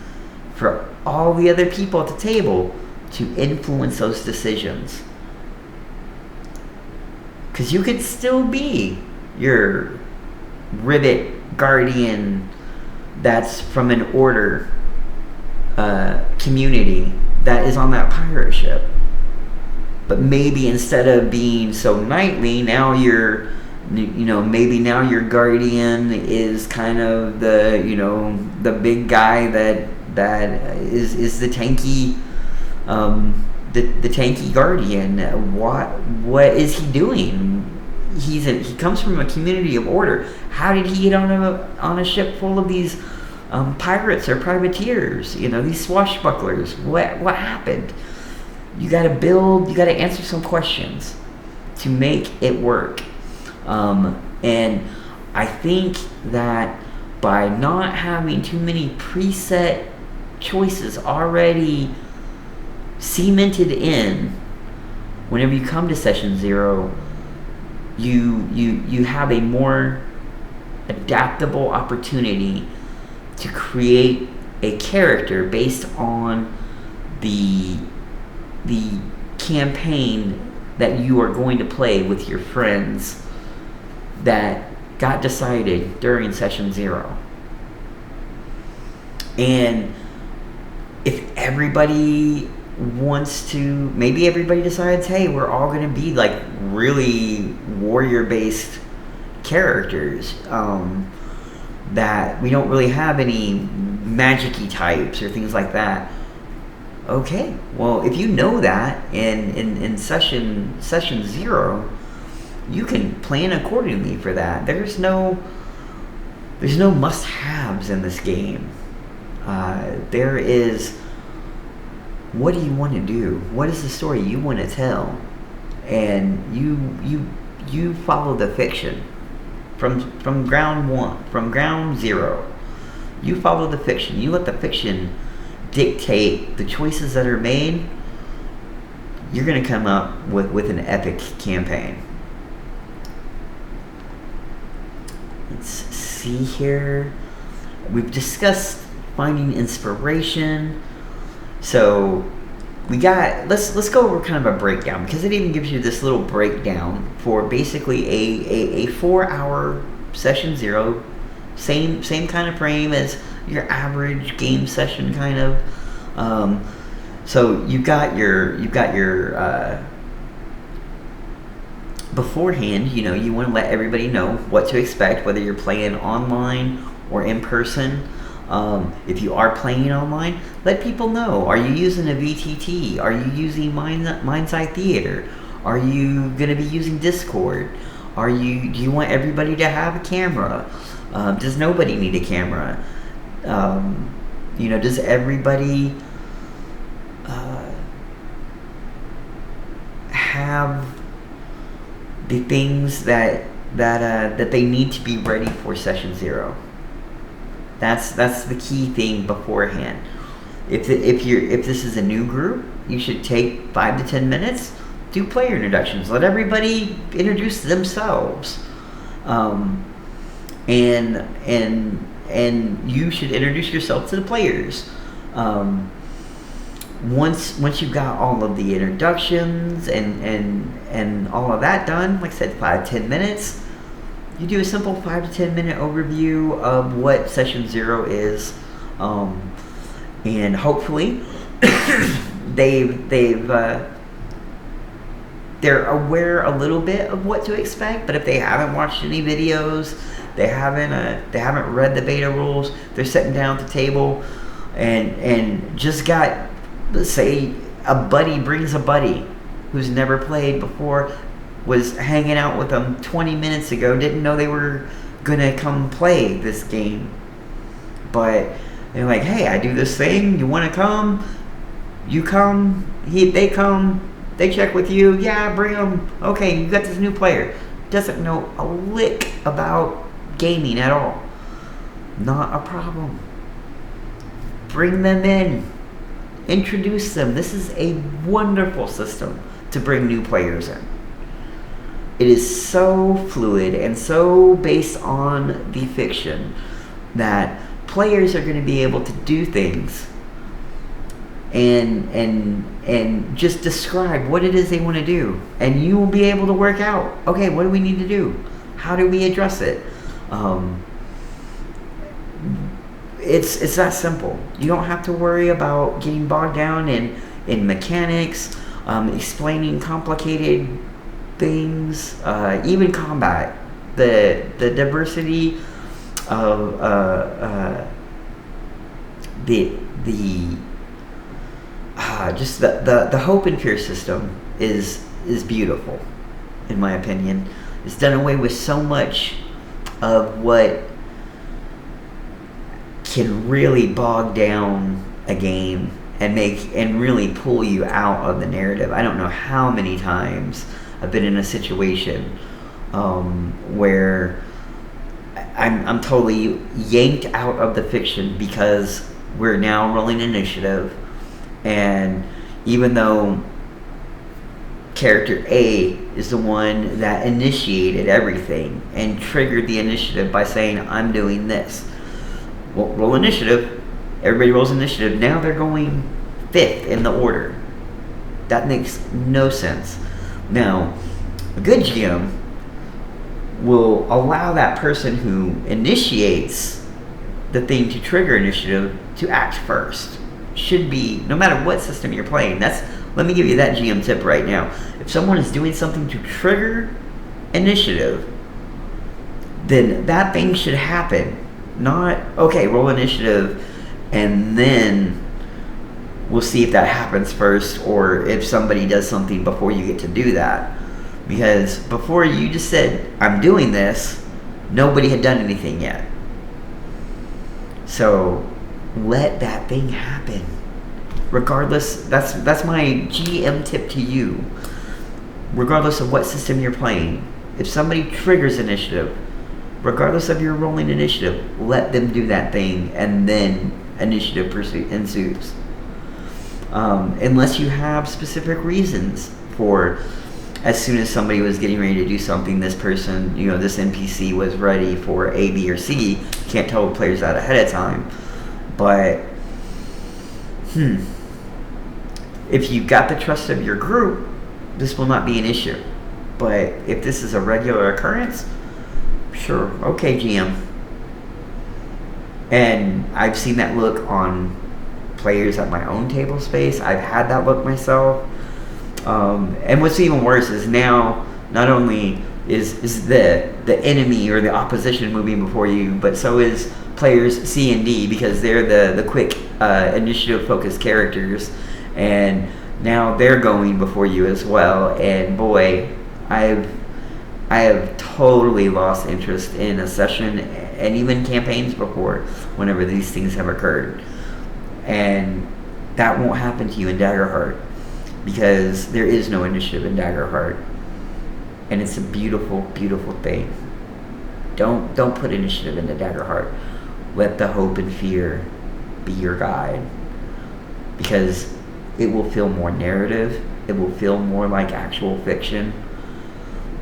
for all the other people at the table to influence those decisions. Because you could still be your rivet guardian that's from an order community that is on that pirate ship. But maybe instead of being so knightly, now you're, maybe now your guardian is kind of the big guy that is the tanky, the tanky guardian. What is he doing? He comes from a community of order. How did he get on a ship full of these pirates or privateers? These swashbucklers. What happened? You got to answer some questions to make it work. And I think that by not having too many preset choices already cemented in, whenever you come to session 0, you have a more adaptable opportunity to create a character based on the campaign that you are going to play with your friends that got decided during session 0. And if everybody wants to, maybe everybody decides, hey, we're all going to be like really warrior based characters, that we don't really have any magic-y types or things like that. Okay, well, if you know that in session 0, you can plan accordingly for that. There's no must-haves in this game. There is, what do you want to do? What is the story you want to tell? And you follow the fiction from ground zero. You follow the fiction. You let the fiction dictate the choices that are made. You're going to come up with an epic campaign. Let's see here. We've discussed finding inspiration. So we got, let's go over kind of a breakdown, because it even gives you this little breakdown for basically a 4-hour session 0, same kind of frame as your average game session kind of. So you've got your beforehand, you want to let everybody know what to expect, whether you're playing online or in person. If you are playing online, let people know. Are you using a VTT? Are you using Mind's Eye Theater? Are you going to be using Discord? Do you want everybody to have a camera? Does nobody need a camera? Does everybody have the things that they need to be ready for session 0? That's the key thing beforehand. If this is a new group, you should take 5 to 10 minutes do player introductions. Let everybody introduce themselves, and you should introduce yourself to the players. Once you've got all of the introductions and all of that done, like I said, 5-10 minutes, you do a simple 5 to 10 minute overview of what session 0 is, and hopefully they're aware a little bit of what to expect. But if they haven't watched any videos, they haven't read the beta rules, they're sitting down at the table and just got, let's say, a buddy brings a buddy who's never played before, was hanging out with them 20 minutes ago, didn't know they were gonna come play this game, but they're like, hey, I do this thing, you want to come? You come, they come, they check with you, yeah, bring them, okay, you got this new player, doesn't know a lick about gaming at all, not a problem. Bring them in, introduce them. This is a wonderful system to bring new players in. It is so fluid and so based on the fiction that players are going to be able to do things and just describe what it is they want to do, and you will be able to work out, okay, what do we need to do? How do we address it? It's that simple. You don't have to worry about getting bogged down in mechanics, explaining complicated things, even combat. The diversity of just the hope and fear system is beautiful, in my opinion. It's done away with so much of what can really bog down a game and really pull you out of the narrative. I don't know how many times I've been in a situation where I'm totally yanked out of the fiction because we're now rolling initiative, and even though character A is the one that initiated everything and triggered the initiative by saying, I'm doing this. Well, roll initiative. Everybody rolls initiative. Now they're going 5th in the order. That makes no sense. Now, a good GM will allow that person who initiates the thing to trigger initiative to act first. Should be, no matter what system you're playing. Let me give you that GM tip right now. If someone is doing something to trigger initiative, then that thing should happen. Not, okay, roll initiative, and then we'll see if that happens first, or if somebody does something before you get to do that. Because before you just said, I'm doing this, nobody had done anything yet. So let that thing happen. Regardless, that's my GM tip to you. Regardless of what system you're playing, if somebody triggers initiative, regardless of your rolling initiative, let them do that thing, and then initiative ensues. Unless you have specific reasons for, as soon as somebody was getting ready to do something, this person, this NPC was ready for A, B, or C. You can't tell the players that ahead of time. But, if you've got the trust of your group, this will not be an issue. But if this is a regular occurrence, sure, okay, GM. And I've seen that look on players at my own table space. I've had that look myself. And what's even worse is now, not only is the enemy or the opposition moving before you, but so is players C and D, because they're the quick initiative focused characters, and now they're going before you as well. And boy, I have totally lost interest in a session and even campaigns before, whenever these things have occurred. And that won't happen to you in Daggerheart, because there is no initiative in Daggerheart, and it's a beautiful, beautiful thing. Don't put initiative into Daggerheart. Let the hope and fear be your guide, because it will feel more narrative, it will feel more like actual fiction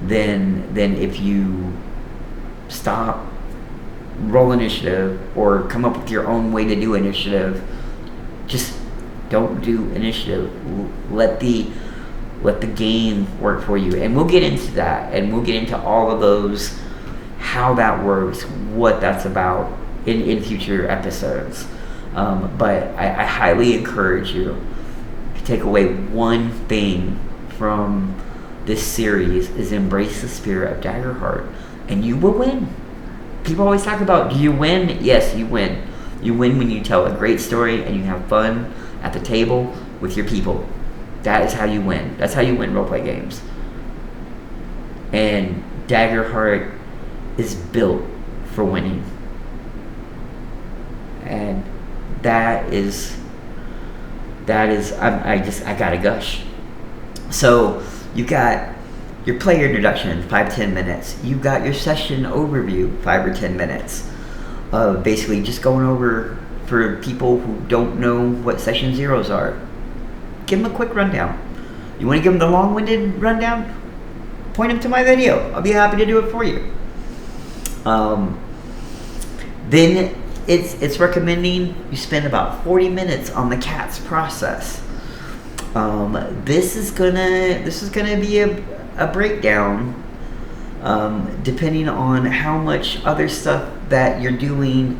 than if you stop, roll initiative, or come up with your own way to do initiative. Just don't do initiative. Let the game work for you, and we'll get into that, and we'll get into all of those, how that works, what that's about in future episodes. But I highly encourage you to take away one thing from this series is embrace the spirit of Daggerheart, and you will win. People always talk about, do you win? Yes, you win. You win when you tell a great story and you have fun at the table with your people. That is how you win. That's how you win roleplay games. And Daggerheart is built for winning. And that is I gotta gush. So you got your player introduction, 5-10 minutes. You got your session overview, 5 or 10 minutes. Basically just going over, for people who don't know what session zeros are, give them a quick rundown. You want to give them the long-winded rundown? Point them to my video. I'll be happy to do it for you. Then it's recommending you spend about 40 minutes on the cat's process. This is gonna be a breakdown, depending on how much other stuff that you're doing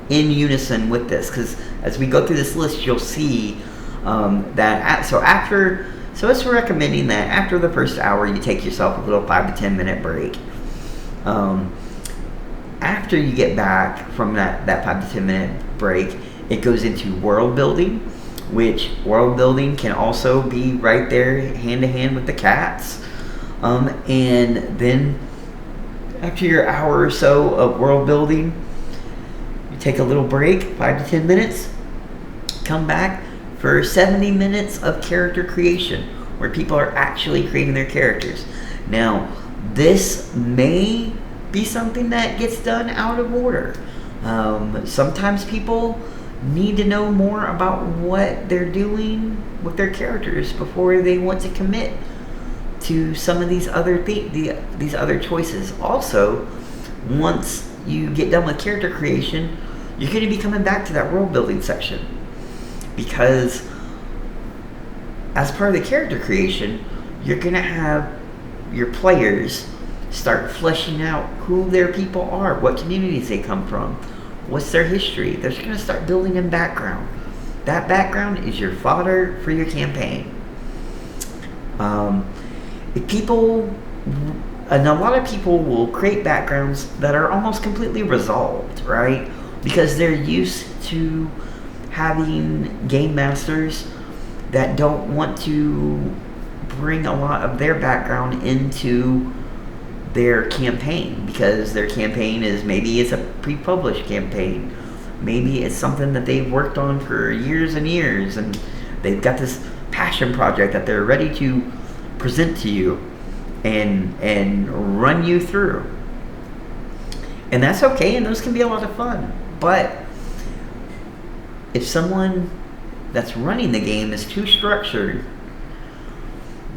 in unison with this. Because as we go through this list, you'll see so it's recommending that after the first hour, you take yourself a little 5 to 10 minute break. After you get back from that 5 to 10 minute break, it goes into world building, which world building can also be right there hand to hand with the cats. And then after your hour or so of world building, you take a little break, 5 to 10 minutes, come back for 70 minutes of character creation, where people are actually creating their characters. Now, this may be something that gets done out of order. Sometimes people need to know more about what they're doing with their characters before they want to commit to some of these other these other choices. Also, once you get done with character creation, you're going to be coming back to that world building section, because as part of the character creation, you're going to have your players start fleshing out who their people are, what communities they come from, what's their history. They're going to start building in background. That background is your fodder for your campaign. And a lot of people will create backgrounds that are almost completely resolved, right? Because they're used to having game masters that don't want to bring a lot of their background into their campaign, because their campaign is, maybe it's a pre-published campaign, maybe it's something that they've worked on for years and years, and they've got this passion project that they're ready to present to you and run you through. And that's okay, and those can be a lot of fun. But if someone that's running the game is too structured,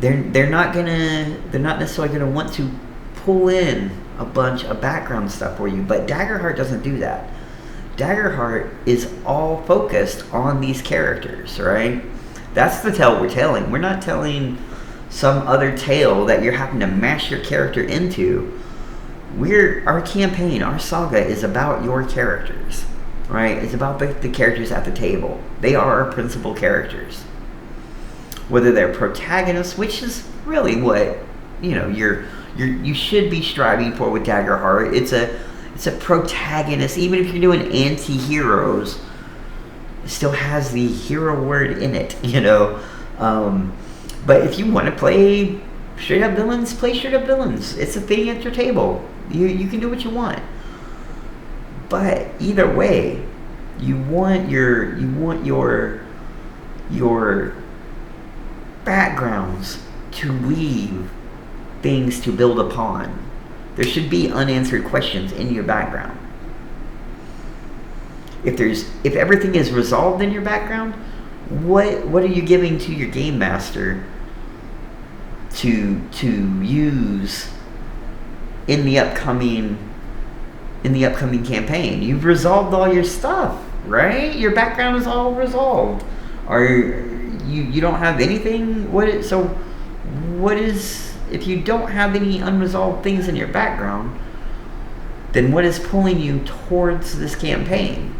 they're not necessarily gonna want to pull in a bunch of background stuff for you. But Daggerheart doesn't do that. Daggerheart is all focused on these characters, right? That's the tale we're telling. We're not telling some other tale that you're having to mash your character into. Our campaign, our saga is about your characters, right? It's about the characters at the table. They are our principal characters. Whether they're protagonists, which is really what, you should be striving for with Daggerheart. It's a protagonist. Even if you're doing anti-heroes, it still has the hero word in it, But if you want to play straight up villains, play straight up villains. It's a thing at your table. You can do what you want. But either way, you want your backgrounds to weave things to build upon. There should be unanswered questions in your background. If everything is resolved in your background, what are you giving to your game master to use in the upcoming campaign. You've resolved all your stuff, right? Your background is all resolved. Or you don't have anything. What is if you don't have any unresolved things in your background? Then what is pulling you towards this campaign?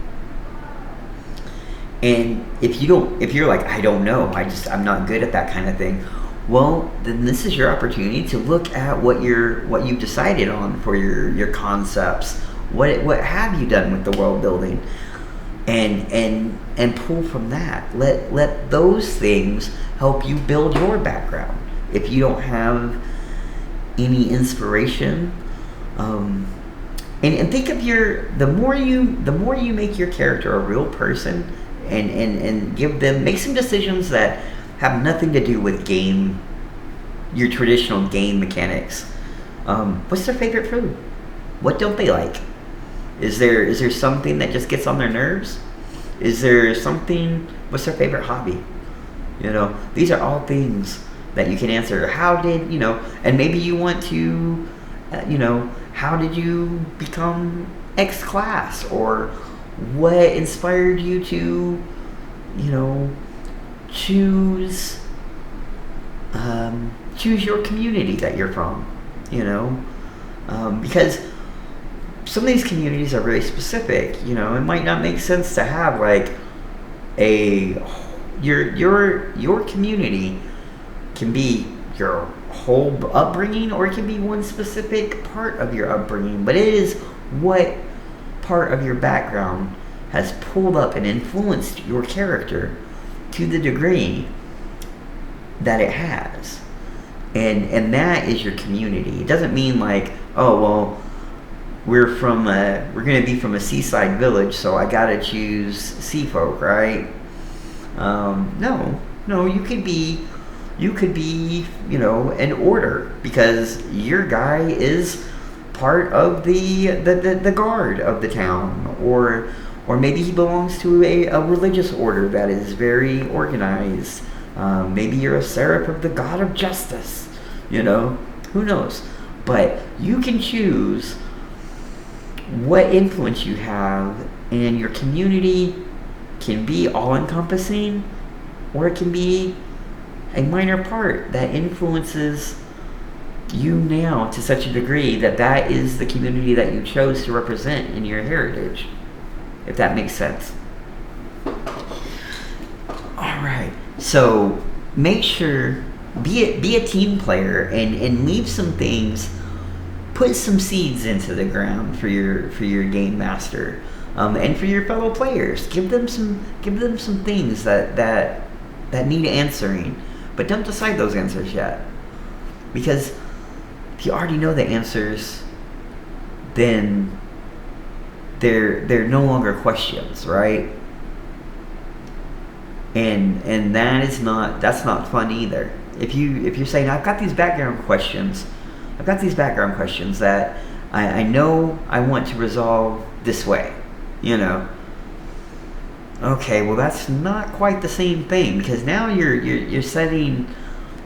And if you're like, I don't know, I'm not good at that kind of thing. Well, then this is your opportunity to look at what you've decided on for your concepts. What have you done with the world building, and pull from that. Let those things help you build your background. If you don't have any inspiration, and think of the more you make your character a real person, and make some decisions that have nothing to do with your traditional game mechanics. What's their favorite food? What don't they like? Is there something that just gets on their nerves? Is there something? What's their favorite hobby? These are all things that you can answer. How did and maybe you want to, how did you become X class, or what inspired you to, choose your community that you're from, because some of these communities are very specific. It might not make sense to have like your community can be your whole upbringing, or it can be one specific part of your upbringing, but it is what part of your background has pulled up and influenced your character to the degree that it has, and that is your community. It doesn't mean like, oh well, we're going to be from a seaside village, so I gotta choose sea folk, right? No, you could be an order, because your guy is part of the guard of the town, or maybe he belongs to a religious order that is very organized. Maybe you're a seraph of the god of justice. Who knows? But you can choose what influence you have, and your community can be all-encompassing, or it can be a minor part that influences you now to such a degree that is the community that you chose to represent in your heritage, if that makes sense. Alright, so make sure, be a team player, and leave some things, put some seeds into the ground for your game master, and for your fellow players. Give them some things that need answering, but don't decide those answers yet, because if you already know the answers, then they're no longer questions, right? And that's not fun either. If you're saying, I've got these background questions that I know I want to resolve this way, okay, well that's not quite the same thing, because now you're setting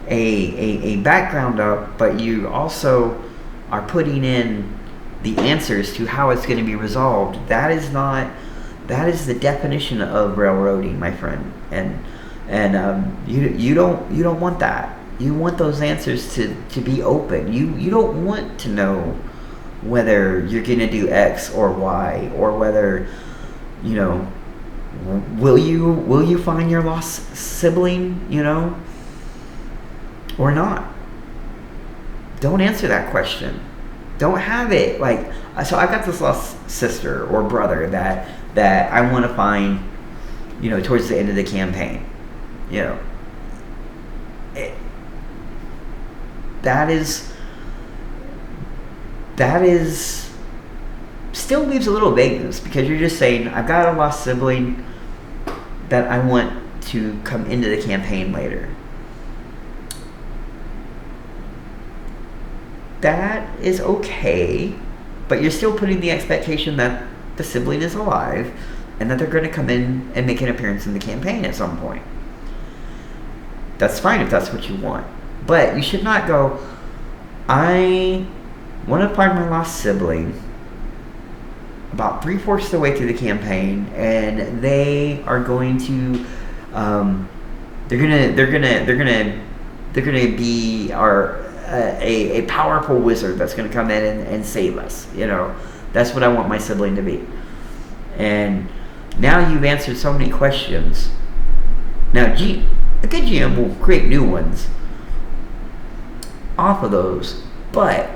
a background up, but you also are putting in the answers to how it's going to be resolved. That is the definition of railroading, my friend, and you don't want that. You want those answers to be open. You don't want to know whether you're going to do X or Y, or whether will you find your lost sibling, or not. Don't answer that question. Don't have it like, so I've got this lost sister or brother that I want to find, towards the end of the campaign. That is still leaves a little vagueness, because you're just saying, I've got a lost sibling that I want to come into the campaign later. That is okay, but you're still putting the expectation that the sibling is alive, and that they're going to come in and make an appearance in the campaign at some point. That's fine if that's what you want. But you should not go, I want to find my lost sibling about 3/4 of the way through the campaign, and they are going to, they're gonna be a powerful wizard that's gonna come in and save us. That's what I want my sibling to be. And now you've answered so many questions. Now, a good GM will create new ones off of those, but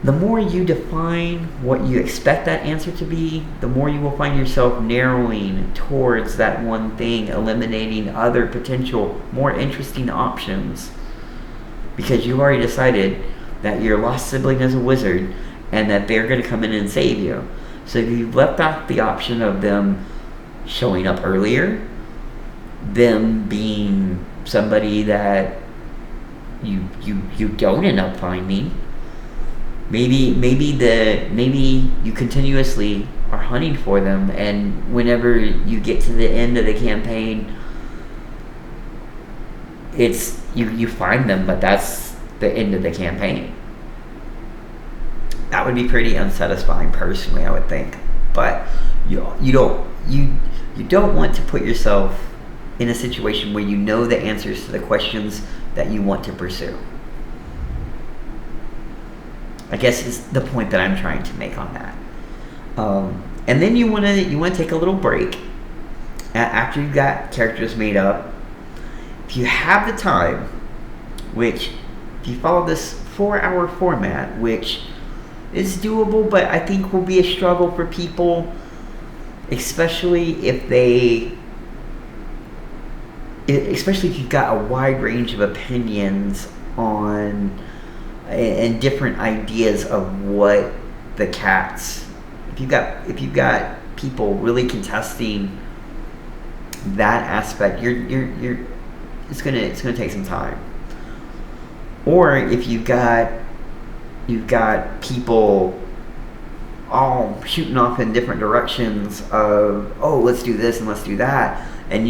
the more you define what you expect that answer to be, the more you will find yourself narrowing towards that one thing, eliminating other potential, more interesting options, because you've already decided that your lost sibling is a wizard and that they're going to come in and save you. So if you've left out the option of them showing up earlier, them being somebody that you don't end up finding, maybe you continuously are hunting for them, and whenever you get to the end of the campaign, it's you find them, but that's the end of the campaign. That would be pretty unsatisfying, personally, I would think. But you don't want to put yourself in a situation where you know the answers to the questions that you want to pursue. I guess is the point that I'm trying to make on that. And then you want to take a little break after you've got characters made up. If you have the time, which if you follow this 4-hour format, which is doable, but I think will be a struggle for people, especially if you've got a wide range of opinions on and different ideas of what the cats. If you've got people really contesting that aspect, it's gonna take some time. Or if you've got people all shooting off in different directions of, oh, let's do this and let's do that, and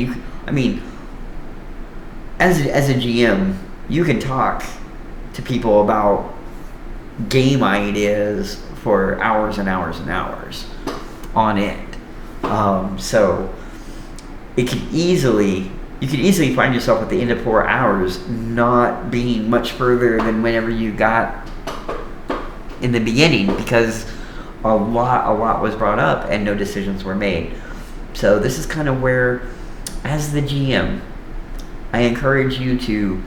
as a GM, you can talk to people about game ideas for hours and hours and hours on end. So you could easily find yourself at the end of 4 hours not being much further than whenever you got in the beginning, because a lot was brought up and no decisions were made. So this is kind of where, as the GM, I encourage you to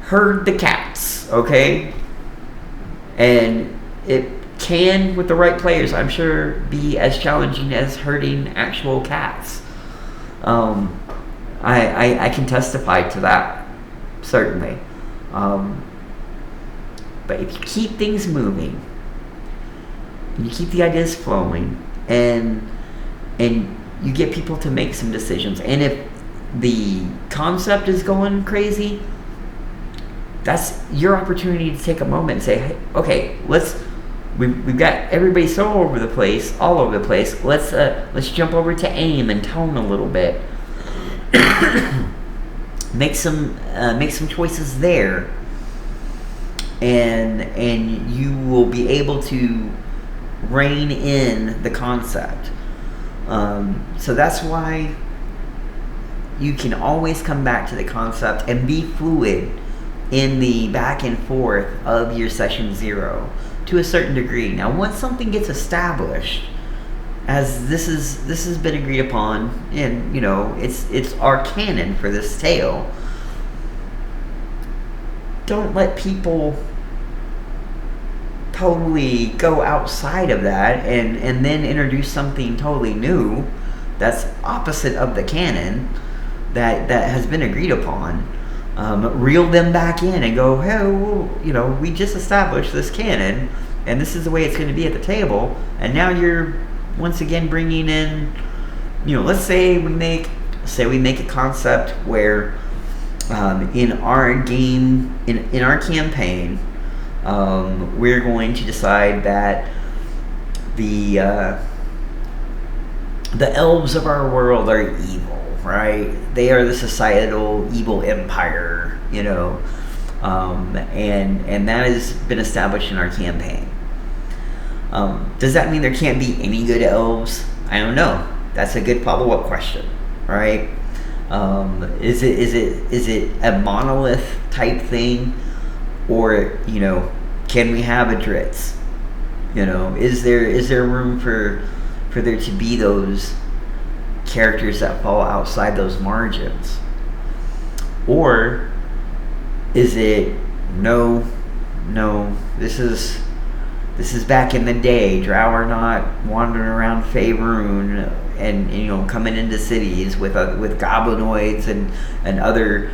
herd the cats, okay? And it can, with the right players, I'm sure, be as challenging as herding actual cats. I can testify to that, certainly. But if you keep things moving, and you keep the ideas flowing, and you get people to make some decisions, and if the concept is going crazy, that's your opportunity to take a moment and say, hey, okay, we've got everybody all over the place. Let's jump over to aim and tone a little bit. make some choices there, and you will be able to rein in the concept. So that's why you can always come back to the concept and be fluid in the back and forth of your session 0 to a certain degree. Now, once something gets established, as this has been agreed upon, and it's our canon for this tale, don't let people totally go outside of that and then introduce something totally new that's opposite of the canon that has been agreed upon. Reel them back in and go, hey, well, we just established this canon, and this is the way it's going to be at the table, and now you're once again bringing in, let's say we make a concept where in our game, in our campaign, we're going to decide that the elves of our world are evil, right? They are the societal evil empire, and that has been established in our campaign. Does that mean there can't be any good elves? I don't know. That's a good follow-up question, right? Is it a monolith type thing, or can we have a Dritz? Is there room for there to be those characters that fall outside those margins, or is it no? This is back in the day. Drow are not wandering around Faerun and coming into cities with goblinoids and other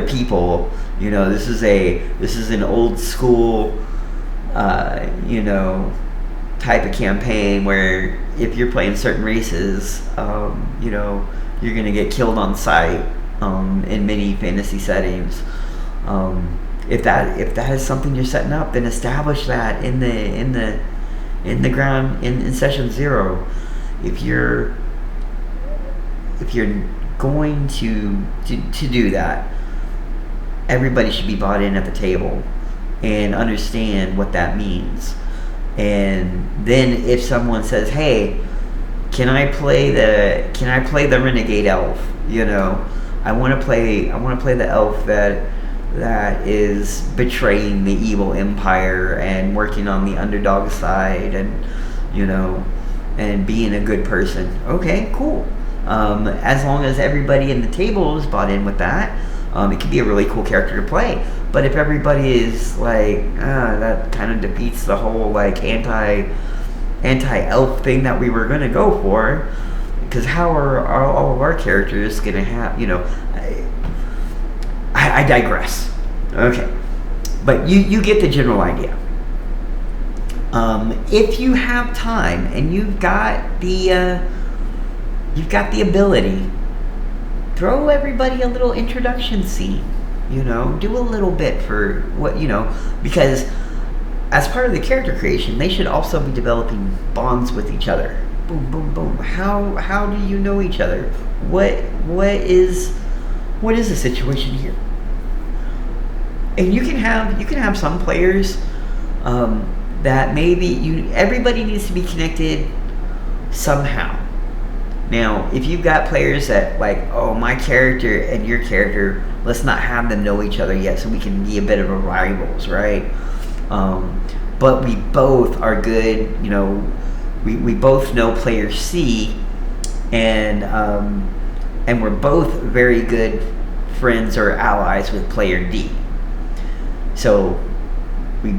people. This is an old school type of campaign where if you're playing certain races, you're gonna get killed on sight in many fantasy settings. If that is something you're setting up, then establish that in the ground in session 0. If you're going to do that, everybody should be bought in at the table and understand what that means. And then if someone says, "Hey, can I play the renegade elf?" I want to play the elf that is betraying the evil empire and working on the underdog side, and being a good person. Okay, cool. As long as everybody in the table is bought in with that, it could be a really cool character to play. But if everybody is like, that kind of defeats the whole like anti-elf thing that we were going to go for, because how are all of our characters going to have, I digress. Okay, but you get the general idea. If you have time and you've got the ability, throw everybody a little introduction scene. Do a little bit for what because as part of the character creation, they should also be developing bonds with each other. Boom, boom, boom. How do you know each other? What is the situation here? And you can have some players that maybe everybody needs to be connected somehow. Now, if you've got players that like, oh, my character and your character, let's not have them know each other yet, so we can be a bit of a rivals, right? But we both are good. We both know player C, and we're both very good friends or allies with player D. So we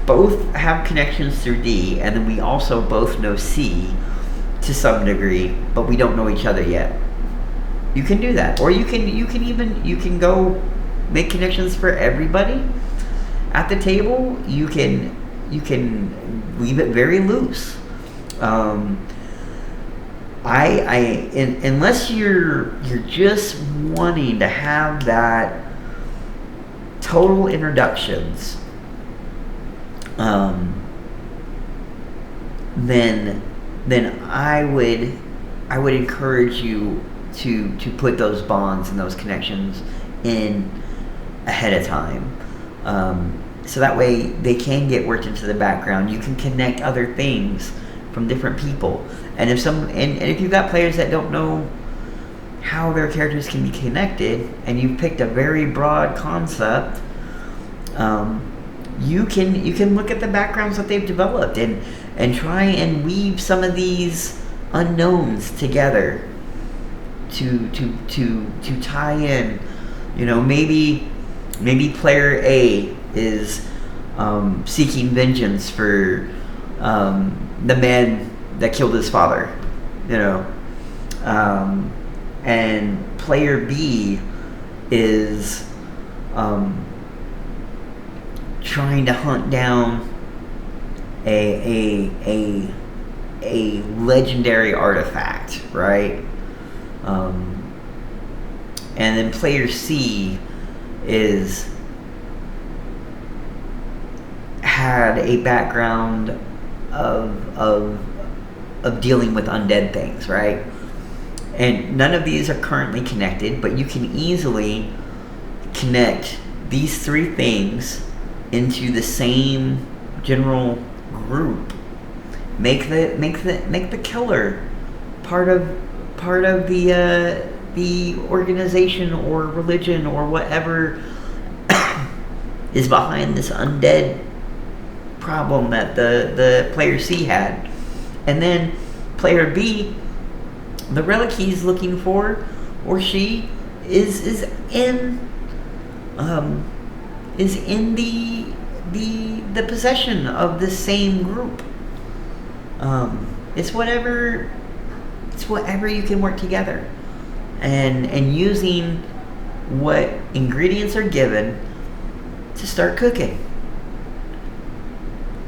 both have connections through D, and then we also both know C to some degree, but we don't know each other yet. You can do that, or you can go make connections for everybody at the table. You can leave it very loose. Unless you're just wanting to have that total introductions, then I would encourage you to put those bonds and those connections in ahead of time, so that way they can get worked into the background. You can connect other things from different people, and if you've got players that don't know how their characters can be connected, and you've picked a very broad concept, you can look at the backgrounds that they've developed and try and weave some of these unknowns together to tie in. Maybe player A is seeking vengeance for the man that killed his father, and player B is trying to hunt down a legendary artifact, right? And then player C had a background of dealing with undead things, right? And none of these are currently connected, but you can easily connect these three things into the same general group. Make the killer part of the organization or religion or whatever is behind this undead problem that the player C had. And then player B, the relic he's looking for, or she, is in the possession of the same group. It's whatever you can work together, and using what ingredients are given to start cooking.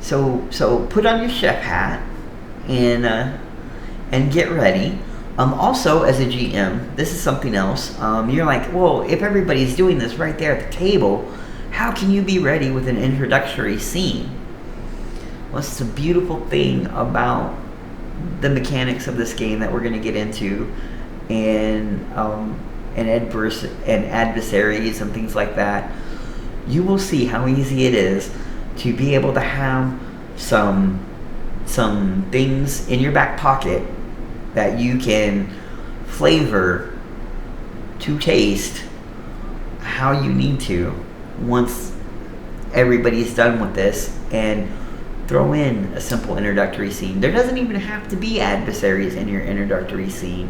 So put on your chef hat and get ready. Also, as a GM, this is something else. You're like, well, if everybody's doing this right there at the table, how can you be ready with an introductory scene? Well, it's a beautiful thing about the mechanics of this game that we're going to get into, and adversaries and things like that. You will see how easy it is to be able to have some things in your back pocket that you can flavor to taste how you need to once everybody's done with this, and throw in a simple introductory scene. There doesn't even have to be adversaries in your introductory scene.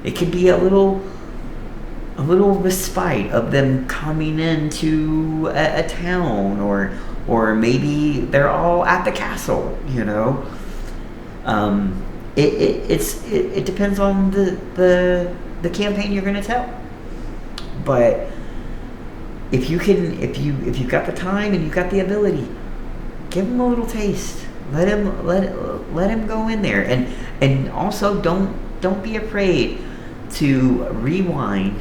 It could be a little respite of them coming into a town, or maybe they're all at the castle, you know. It depends on the campaign you're going to tell. But if you've got the time and you've got the ability, give him a little taste. Let him go in there, and also don't be afraid to rewind,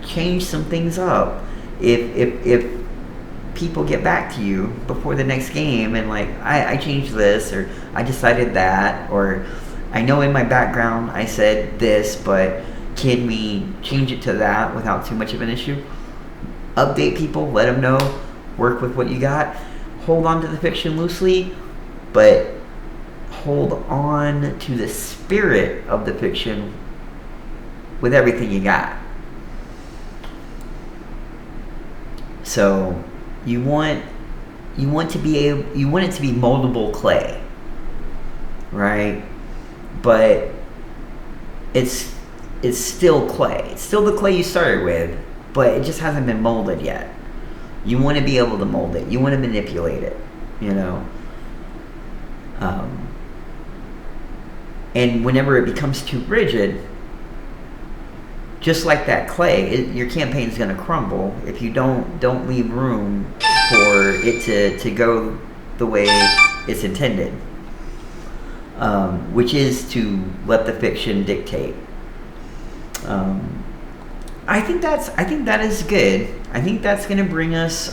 change some things up. If people get back to you before the next game and like, I changed this, or I decided that, or I know in my background I said this, but can we change it to that without too much of an issue? Update people, let them know, work with what you got. Hold on to the fiction loosely, but hold on to the spirit of the fiction with everything you got. So you want it to be moldable clay, right? But it's still clay. It's still the clay you started with, but it just hasn't been molded yet. You want to be able to mold it. You want to manipulate it, you know. And whenever it becomes too rigid, just like that clay, your campaign's going to crumble if you don't leave room for it to go the way it's intended, which is to let the fiction dictate. I think that is good. I think that's going to bring us.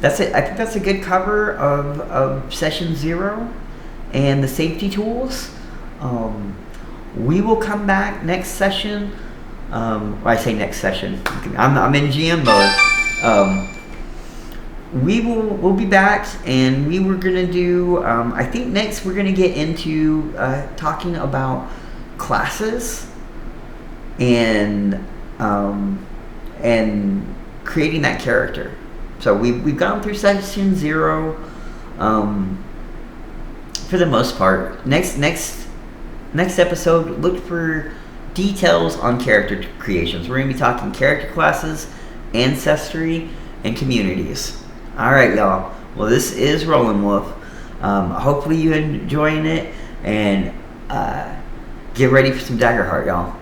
That's it. I think that's a good cover of session 0 and the safety tools. We will come back next session. I say next session. I'm in GM mode. We'll be back, and we were gonna do. I think next we're gonna get into talking about classes and creating that character. So we've gone through session 0 for the most part. Next episode, look for details on character creations. We're going to be talking character classes, ancestry, and communities. All right, y'all. Well, this is Rollinwolf. Hopefully you're enjoying it, and get ready for some Daggerheart, y'all.